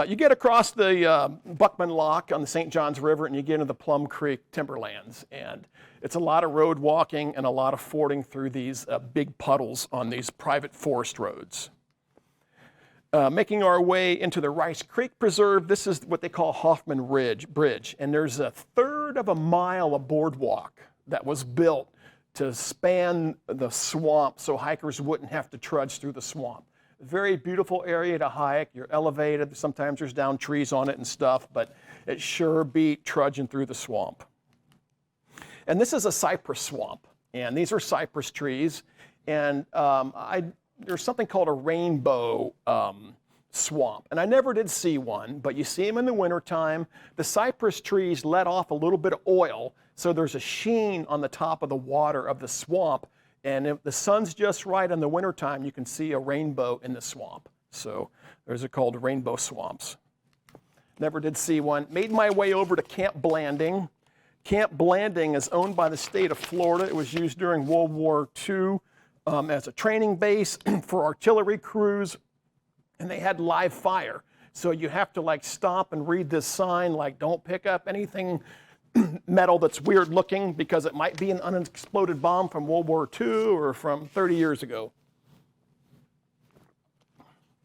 you get across the Buckman Lock on the St. Johns River and you get into the Plum Creek timberlands. And it's a lot of road walking and a lot of fording through these big puddles on these private forest roads. Making our way into the Rice Creek Preserve, this is what they call Hoffman Bridge. And there's 1/3 of a mile of boardwalk that was built to span the swamp so hikers wouldn't have to trudge through the swamp. Very beautiful area to hike. You're elevated. Sometimes there's down trees on it and stuff, but it sure beat trudging through the swamp. And this is a cypress swamp. And these are cypress trees. And there's something called a rainbow swamp. And I never did see one, but you see them in the wintertime. The cypress trees let off a little bit of oil, so there's a sheen on the top of the water of the swamp. And if the sun's just right in the wintertime, you can see a rainbow in the swamp. So those are called rainbow swamps. Never did see one. Made my way over to Camp Blanding. Camp Blanding is owned by the state of Florida. It was used during World War II as a training base for artillery crews, and they had live fire. So you have to like stop and read this sign, like don't pick up anything metal that's weird looking because it might be an unexploded bomb from World War II or from 30 years ago.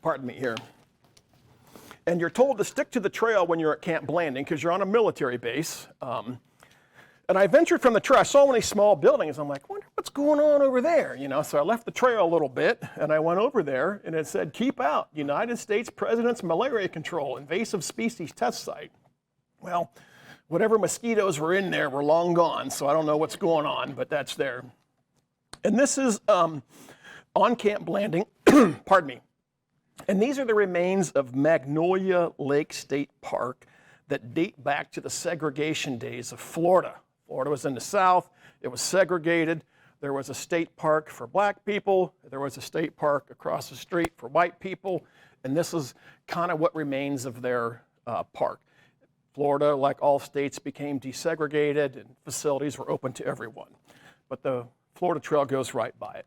Pardon me here. And you're told to stick to the trail when you're at Camp Blanding because you're on a military base. And I ventured from the trail. I saw one of these small buildings. I'm like, wonder what's going on over there, you know? So I left the trail a little bit, and I went over there, and it said, keep out, United States President's Malaria Control, Invasive Species Test Site. Well, whatever mosquitoes were in there were long gone, so I don't know what's going on, but that's there. And this is on Camp Blanding, pardon me. And these are the remains of Magnolia Lake State Park that date back to the segregation days of Florida. Florida was in the South. It was segregated. There was a state park for black people. There was a state park across the street for white people. And this is kind of what remains of their park. Florida, like all states, became desegregated and facilities were open to everyone. But the Florida Trail goes right by it.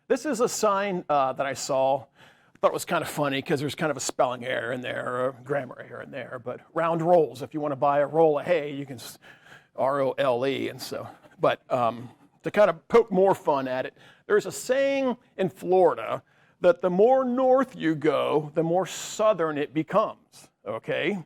This is a sign that I saw. I thought it was kind of funny because there's kind of a spelling error in there, or a grammar error in there. But round rolls, if you want to buy a roll of hay, you can R-O-L-E. And so, but to kind of poke more fun at it, there's a saying in Florida that the more north you go, the more southern it becomes, okay?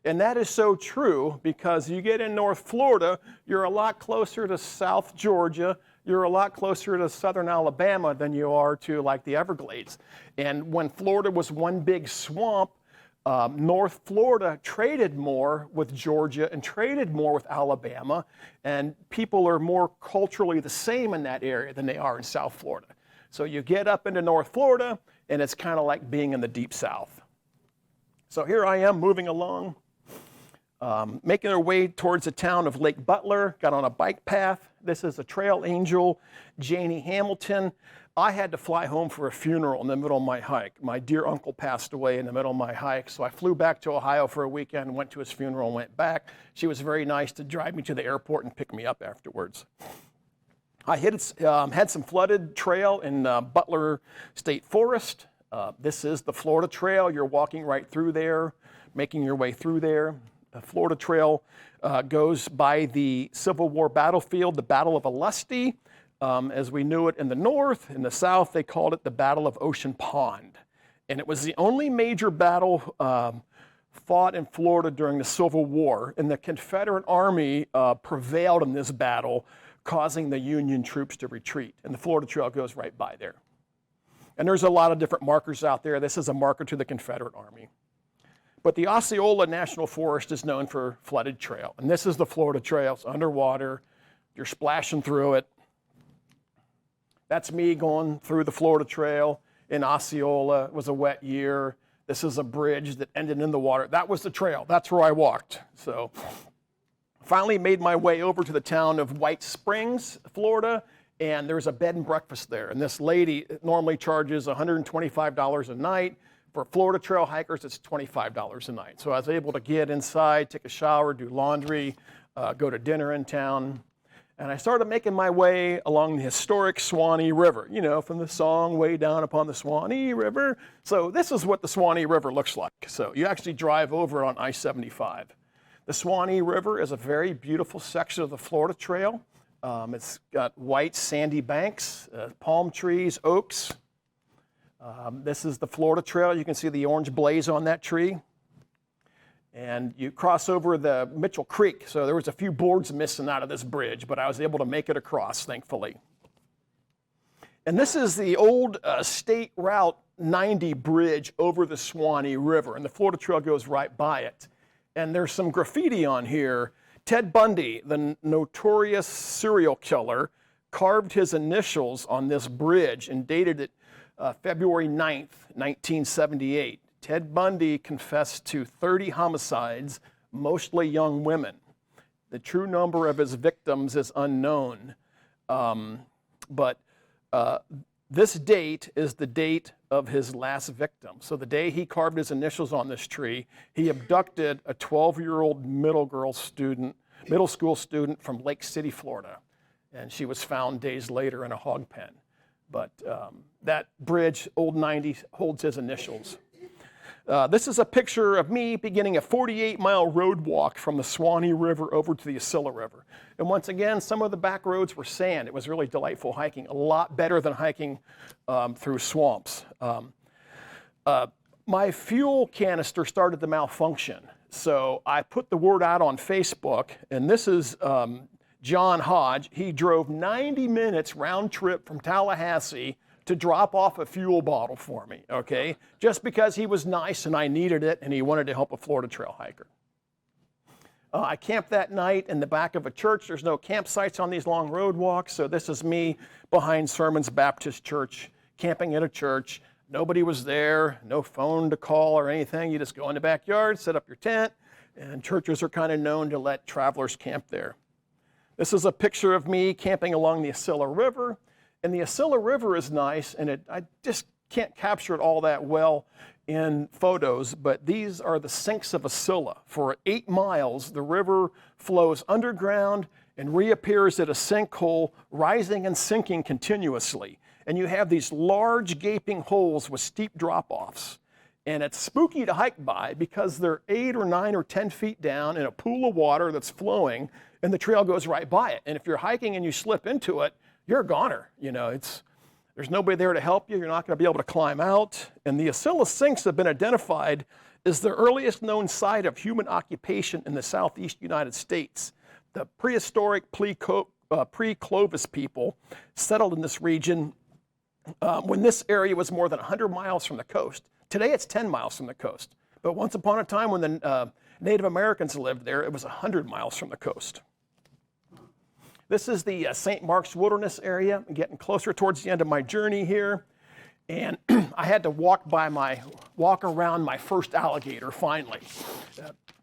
And that is so true because you get in North Florida, you're a lot closer to South Georgia, you're a lot closer to southern Alabama than you are to like the Everglades. And when Florida was one big swamp, North Florida traded more with Georgia and traded more with Alabama, and people are more culturally the same in that area than they are in South Florida. So you get up into North Florida, and it's kind of like being in the deep South. So here I am moving along, making our way towards the town of Lake Butler, got on a bike path. This is a trail angel, Janie Hamilton. I had to fly home for a funeral in the middle of my hike. My dear uncle passed away in the middle of my hike, so I flew back to Ohio for a weekend, went to his funeral, and went back. She was very nice to drive me to the airport and pick me up afterwards. I had some flooded trail in Butler State Forest. This is the Florida Trail. You're walking right through there, making your way through there. The Florida Trail goes by the Civil War battlefield, the Battle of Olustee. As we knew it in the north. In the south, they called it the Battle of Ocean Pond. And it was the only major battle fought in Florida during the Civil War. And the Confederate Army prevailed in this battle, causing the Union troops to retreat. And the Florida Trail goes right by there. And there's a lot of different markers out there. This is a marker to the Confederate Army. But the Osceola National Forest is known for flooded trail. And this is the Florida Trail. It's underwater. You're splashing through it. That's me going through the Florida Trail in Osceola. It was a wet year. This is a bridge that ended in the water. That was the trail. That's where I walked. So finally made my way over to the town of White Springs, Florida, and there's a bed and breakfast there. And this lady normally charges $125 a night. For Florida Trail hikers, it's $25 a night. So I was able to get inside, take a shower, do laundry, go to dinner in town. And I started making my way along the historic Swanee River, you know, from the song Way Down Upon the Swanee River. So this is what the Swanee River looks like. So you actually drive over on I-75. The Swanee River is a very beautiful section of the Florida Trail. It's got white sandy banks, palm trees, oaks. This is the Florida Trail. You can see the orange blaze on that tree. And you cross over the Mitchell Creek. So there was a few boards missing out of this bridge, but I was able to make it across, thankfully. And this is the old State Route 90 bridge over the Swanee River, and the Florida Trail goes right by it. And there's some graffiti on here. Ted Bundy, the notorious serial killer, carved his initials on this bridge and dated it February 9th, 1978. Ted Bundy confessed to 30 homicides, mostly young women. The true number of his victims is unknown. But this date is the date of his last victim. So the day he carved his initials on this tree, he abducted a 12-year-old middle school student from Lake City, Florida. And she was found days later in a hog pen. But that bridge, Old 90, holds his initials. This is a picture of me beginning a 48-mile road walk from the Swanee River over to the Vasilla River. And once again, some of the back roads were sand. It was really delightful hiking, a lot better than hiking through swamps. My fuel canister started to malfunction, so I put the word out on Facebook, and this is John Hodge. He drove 90 minutes round trip from Tallahassee to drop off a fuel bottle for me, okay? Just because he was nice and I needed it and he wanted to help a Florida Trail hiker. I camped that night in the back of a church. There's no campsites on these long road walks, so this is me behind Sermons Baptist Church, camping at a church. Nobody was there, no phone to call or anything. You just go in the backyard, set up your tent, and churches are kind of known to let travelers camp there. This is a picture of me camping along the Vasilla River. And the Vasilla River is nice, and I just can't capture it all that well in photos, but these are the sinks of Vasilla. For 8 miles, the river flows underground and reappears at a sinkhole, rising and sinking continuously. And you have these large gaping holes with steep drop-offs. And it's spooky to hike by because they're 8 or 9 or 10 feet down in a pool of water that's flowing, and the trail goes right by it. And if you're hiking and you slip into it, you're a goner. You know, there's nobody there to help you. You're not going to be able to climb out. And the Vasilla sinks have been identified as the earliest known site of human occupation in the southeast United States. The prehistoric pre-Clovis people settled in this region when this area was more than 100 miles from the coast. Today it's 10 miles from the coast. But once upon a time when the Native Americans lived there, it was 100 miles from the coast. This is the St. Mark's Wilderness area. I'm getting closer towards the end of my journey here. And I had to walk around my first alligator finally.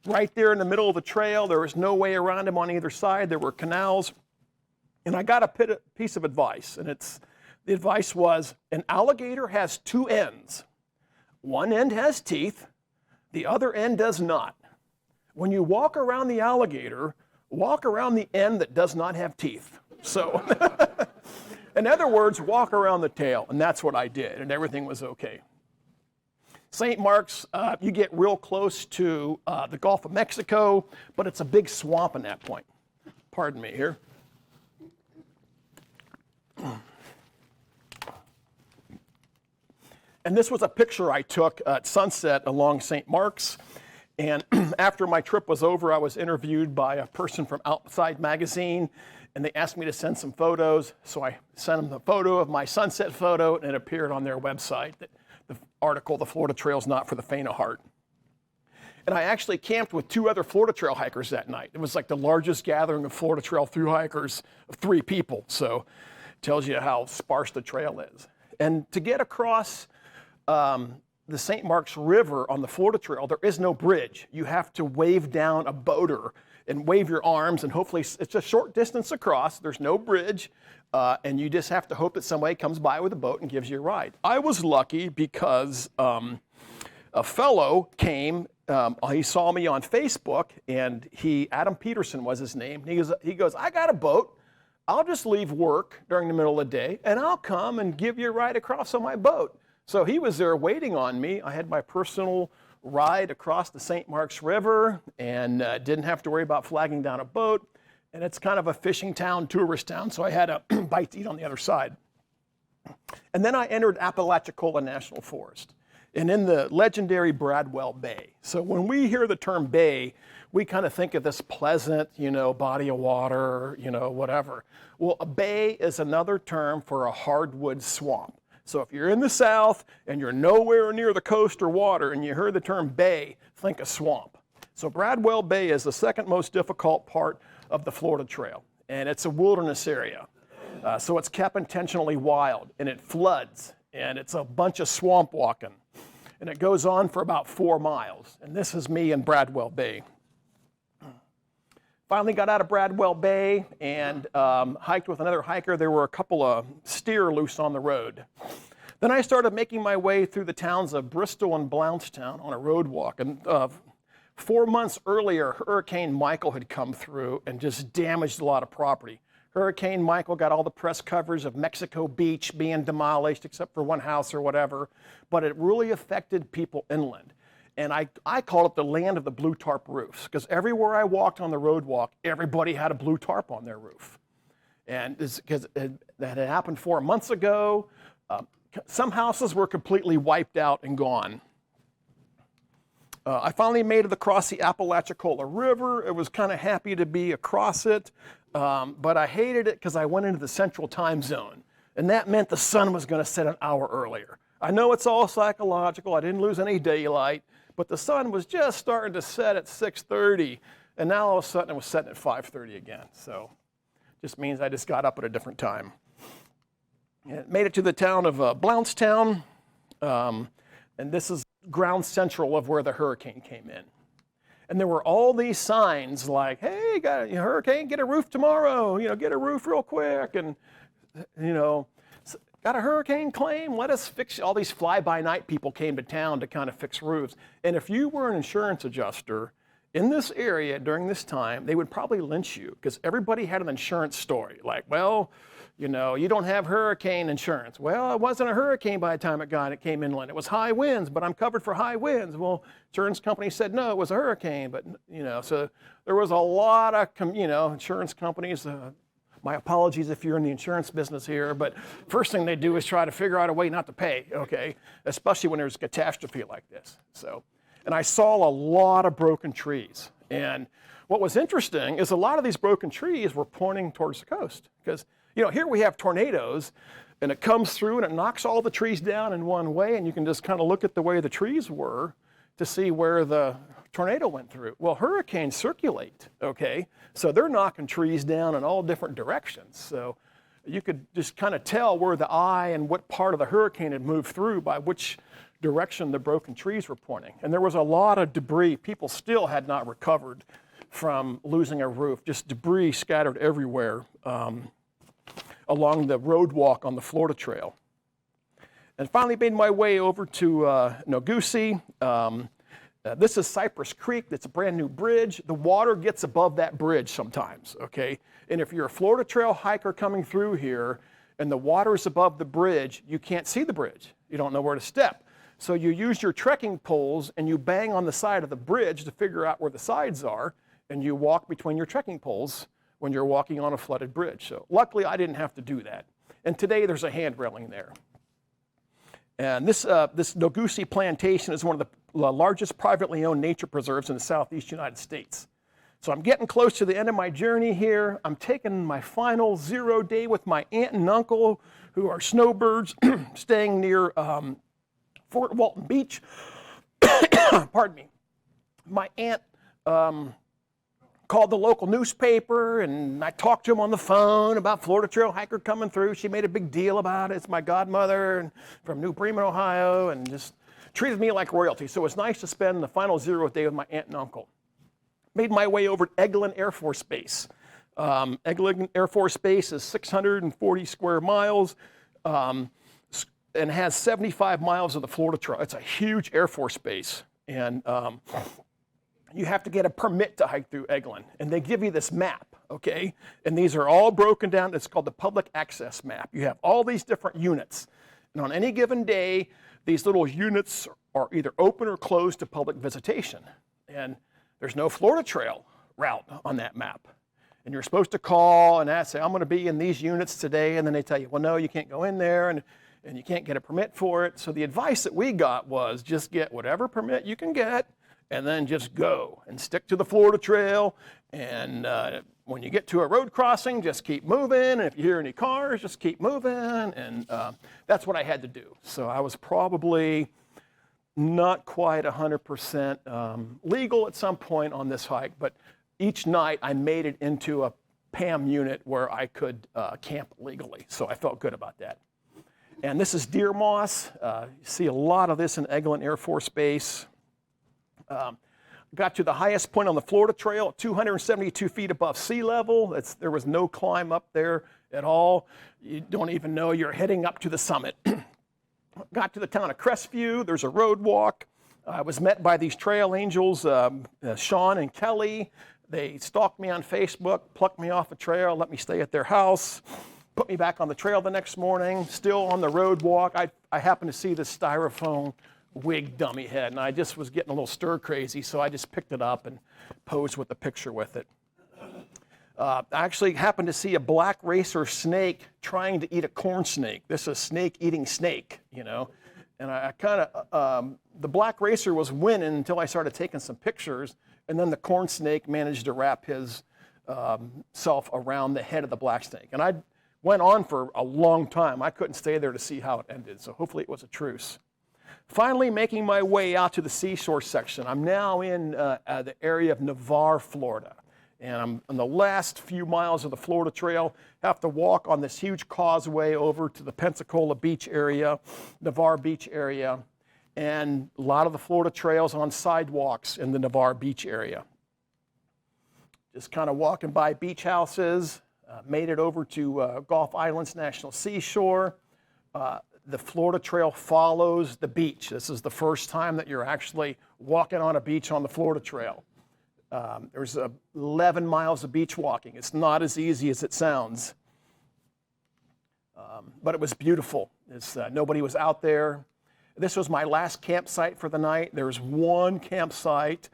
Right there in the middle of the trail, there was no way around him on either side. There were canals. And I got a piece of advice. And the advice was, an alligator has 2 ends. One end has teeth, the other end does not. When you walk around the alligator, walk around the end that does not have teeth. So, in other words, walk around the tail, and that's what I did, and everything was okay. St. Mark's, you get real close to the Gulf of Mexico, but it's a big swamp at that point. Pardon me here. And this was a picture I took at sunset along St. Mark's. And after my trip was over, I was interviewed by a person from Outside Magazine, and they asked me to send some photos. So I sent them the photo of my sunset photo, and it appeared on their website, the article, "The Florida Trail's Not for the Faint of Heart." And I actually camped with 2 other Florida Trail hikers that night. It was like the largest gathering of Florida Trail thru hikers of 3 people. So it tells you how sparse the trail is. And to get across the St. Mark's River on the Florida Trail, there is no bridge. You have to wave down a boater and wave your arms, and hopefully it's a short distance across. There's no bridge, and you just have to hope that somebody comes by with a boat and gives you a ride. I was lucky because a fellow came. He saw me on Facebook, and Adam Peterson was his name. He goes, "I got a boat. I'll just leave work during the middle of the day, and I'll come and give you a ride across on my boat." So he was there waiting on me. I had my personal ride across the St. Mark's River, and didn't have to worry about flagging down a boat. And it's kind of a fishing town, tourist town, so I had a bite to eat on the other side. And then I entered Apalachicola National Forest, and in the legendary Bradwell Bay. So when we hear the term bay, we kind of think of this pleasant, body of water, whatever. Well, a bay is another term for a hardwood swamp. So if you're in the South and you're nowhere near the coast or water and you heard the term bay, think of swamp. So Bradwell Bay is the second most difficult part of the Florida Trail, and it's a wilderness area. So it's kept intentionally wild, and it floods, and it's a bunch of swamp walking. And it goes on for about 4 miles. And this is me in Bradwell Bay. Finally got out of Bradwell Bay and hiked with another hiker. There were a couple of steer loose on the road. Then I started making my way through the towns of Bristol and Blountstown on a road walk. And 4 months earlier, Hurricane Michael had come through and just damaged a lot of property. Hurricane Michael got all the press coverage of Mexico Beach being demolished, except for one house or whatever, but it really affected people inland. And I call it the land of the blue tarp roofs, because everywhere I walked on the road walk, everybody had a blue tarp on their roof. And because that had happened 4 months ago, some houses were completely wiped out and gone. I finally made it across the Apalachicola River. I was kind of happy to be across it, but I hated it because I went into the central time zone. And that meant the sun was going to set an hour earlier. I know it's all psychological. I didn't lose any daylight, but the sun was just starting to set at 6:30, and now all of a sudden it was setting at 5:30 again. So just means I just got up at a different time. And made it to the town of Blountstown, and this is ground central of where the hurricane came in. And there were all these signs like, "Hey, got a hurricane, get a roof tomorrow, get a roof real quick," and got a hurricane claim, let us fix. All these fly-by-night people came to town to kind of fix roofs. And if you were an insurance adjuster in this area during this time, they would probably lynch you, because everybody had an insurance story. Like, well, you don't have hurricane insurance. Well, it wasn't a hurricane by the time it came inland. It was high winds, but I'm covered for high winds. Well, insurance company said, no, it was a hurricane. But, so there was a lot of, insurance companies. My apologies if you're in the insurance business here, but first thing they do is try to figure out a way not to pay, okay? Especially when there's a catastrophe like this. And I saw a lot of broken trees. And what was interesting is a lot of these broken trees were pointing towards the coast. Because, here we have tornadoes, and it comes through and it knocks all the trees down in one way, and you can just kind of look at the way the trees were to see where the tornado went through. Well, hurricanes circulate, okay? So they're knocking trees down in all different directions. So you could just kind of tell where the eye and what part of the hurricane had moved through by which direction the broken trees were pointing. And there was a lot of debris. People still had not recovered from losing a roof, just debris scattered everywhere along the road walk on the Florida Trail. And finally made my way over to Noguchi. This is Cypress Creek. That's a brand new bridge. The water gets above that bridge sometimes, okay? And if you're a Florida Trail hiker coming through here and the water is above the bridge, you can't see the bridge. You don't know where to step. So you use your trekking poles and you bang on the side of the bridge to figure out where the sides are, and you walk between your trekking poles when you're walking on a flooded bridge. So luckily I didn't have to do that. And today there's a hand railing there. And this Noguchi Plantation is one of the largest privately owned nature preserves in the southeast United States. So I'm getting close to the end of my journey here. I'm taking my final 0 day with my aunt and uncle, who are snowbirds, staying near Fort Walton Beach. Pardon me. My aunt called the local newspaper, and I talked to him on the phone about Florida Trail hiker coming through. She made a big deal about it. It's my godmother and from New Bremen, Ohio, and just treated me like royalty. So it's nice to spend the final 0 day with my aunt and uncle. Made my way over to Eglin Air Force Base. Eglin Air Force Base is 640 square miles and has 75 miles of the Florida Trail. It's a huge Air Force base. And you have to get a permit to hike through Eglin. And they give you this map, okay? And these are all broken down. It's called the public access map. You have all these different units. And on any given day, these little units are either open or closed to public visitation. And there's no Florida Trail route on that map. And you're supposed to call and ask, say, I'm going to be in these units today. And then they tell you, well, no, you can't go in there, and you can't get a permit for it. So the advice that we got was just get whatever permit you can get, and then just go and stick to the Florida Trail. And when you get to a road crossing, just keep moving. And if you hear any cars, just keep moving. And that's what I had to do. So I was probably not quite 100% legal at some point on this hike, but each night I made it into a PAM unit where I could camp legally. So I felt good about that. And this is deer moss. You see a lot of this in Eglin Air Force Base. Got to the highest point on the Florida Trail, 272 feet above sea level. There was no climb up there at all. You don't even know you're heading up to the summit. Got to the town of Crestview. There's a road walk. I was met by these trail angels, Sean and Kelly. They stalked me on Facebook, plucked me off the trail, let me stay at their house, put me back on the trail the next morning, still on the road walk. I happened to see this styrofoam wig dummy head, and I just was getting a little stir crazy, so I just picked it up and posed with a picture with it. I actually happened to see a black racer snake trying to eat a corn snake. This is a snake eating snake, you know. And I kind of, the black racer was winning until I started taking some pictures, and then the corn snake managed to wrap his self around the head of the black snake. And I went on for a long time. I couldn't stay there to see how it ended, so hopefully it was a truce. Finally making my way out to the seashore section. I'm now in the area of Navarre, Florida. And I'm on the last few miles of the Florida Trail. Have to walk on this huge causeway over to the Pensacola Beach area, Navarre Beach area, and a lot of the Florida Trails on sidewalks in the Navarre Beach area. Just kind of walking by beach houses, made it over to Gulf Islands National Seashore. The Florida Trail follows the beach. This is the first time that you're actually walking on a beach on the Florida Trail. There's 11 miles of beach walking. It's not as easy as it sounds. But it was beautiful. Nobody was out there. This was my last campsite for the night. There's one campsite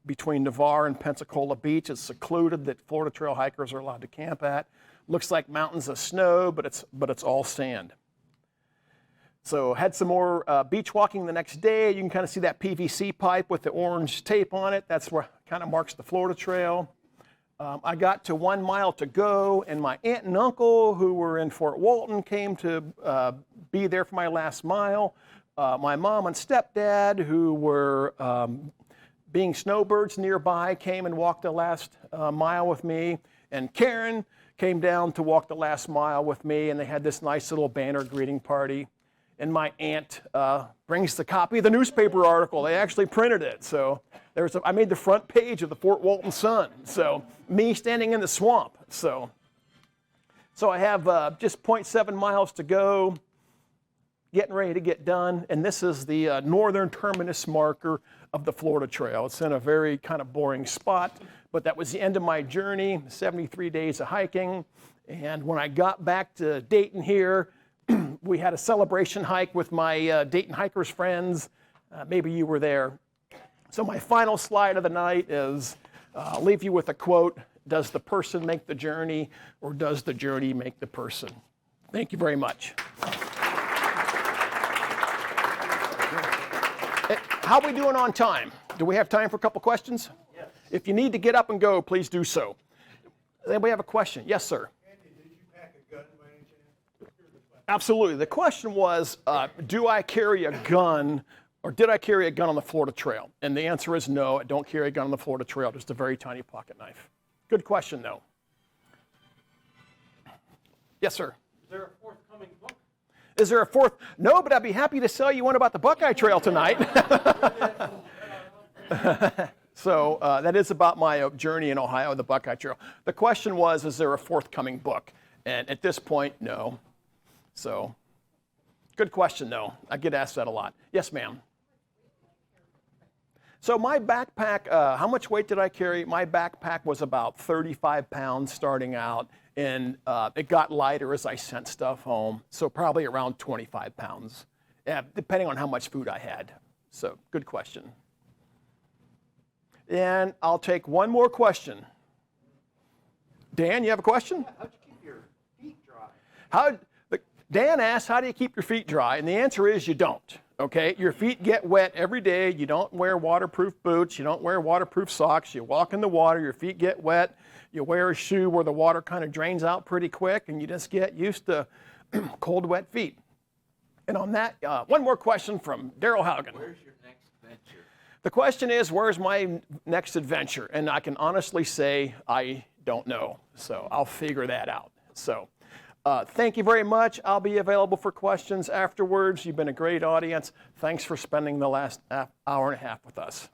between Navarre and Pensacola Beach. It's secluded that Florida Trail hikers are allowed to camp at. Looks like mountains of snow, but it's all sand. So had some more beach walking the next day. You can kind of see that PVC pipe with the orange tape on it. That's where kind of marks the Florida Trail. I got to 1 mile to go, and my aunt and uncle, who were in Fort Walton, came to be there for my last mile. My mom and stepdad, who were being snowbirds nearby, came and walked the last mile with me. And Karen came down to walk the last mile with me, and they had this nice little banner greeting party. And my aunt brings the copy of the newspaper article. They actually printed it. So I made the front page of the Fort Walton Sun. So me standing in the swamp. So I have just 0.7 miles to go, getting ready to get done. And this is the northern terminus marker of the Florida Trail. It's in a very kind of boring spot, but that was the end of my journey, 73 days of hiking. And when I got back to Dayton here, we had a celebration hike with my Dayton hikers friends. Maybe you were there. So my final slide of the night is, I'll leave you with a quote: does the person make the journey, or does the journey make the person? Thank you very much. how we doing on time? Do we have time for a couple questions? Yes. If you need to get up and go, please do so. Anybody have a question? Yes, sir. Andy, did you pack a gun by any chance? Absolutely. The question was, do I carry a gun, or did I carry a gun on the Florida Trail? And the answer is no, I don't carry a gun on the Florida Trail, just a very tiny pocket knife. Good question, though. Yes, sir. Is there a forthcoming book? Is there a fourth? No, but I'd be happy to sell you one about the Buckeye Trail tonight. So that is about my journey in Ohio, the Buckeye Trail. The question was, is there a forthcoming book? And at this point, no. So, good question, though. I get asked that a lot. Yes, ma'am. So my backpack, how much weight did I carry? My backpack was about 35 pounds starting out, and it got lighter as I sent stuff home, so probably around 25 pounds, depending on how much food I had. So, good question. And I'll take one more question. Dan, you have a question? How'd you keep your feet dry? Dan asked, how do you keep your feet dry? And the answer is you don't, okay? Your feet get wet every day. You don't wear waterproof boots. You don't wear waterproof socks. You walk in the water, your feet get wet. You wear a shoe where the water kind of drains out pretty quick, and you just get used to cold, wet feet. And on that, one more question from Daryl Haugen. Where's your next venture? The question is, where's my next adventure? And I can honestly say I don't know. So I'll figure that out. So thank you very much. I'll be available for questions afterwards. You've been a great audience. Thanks for spending the last hour and a half with us.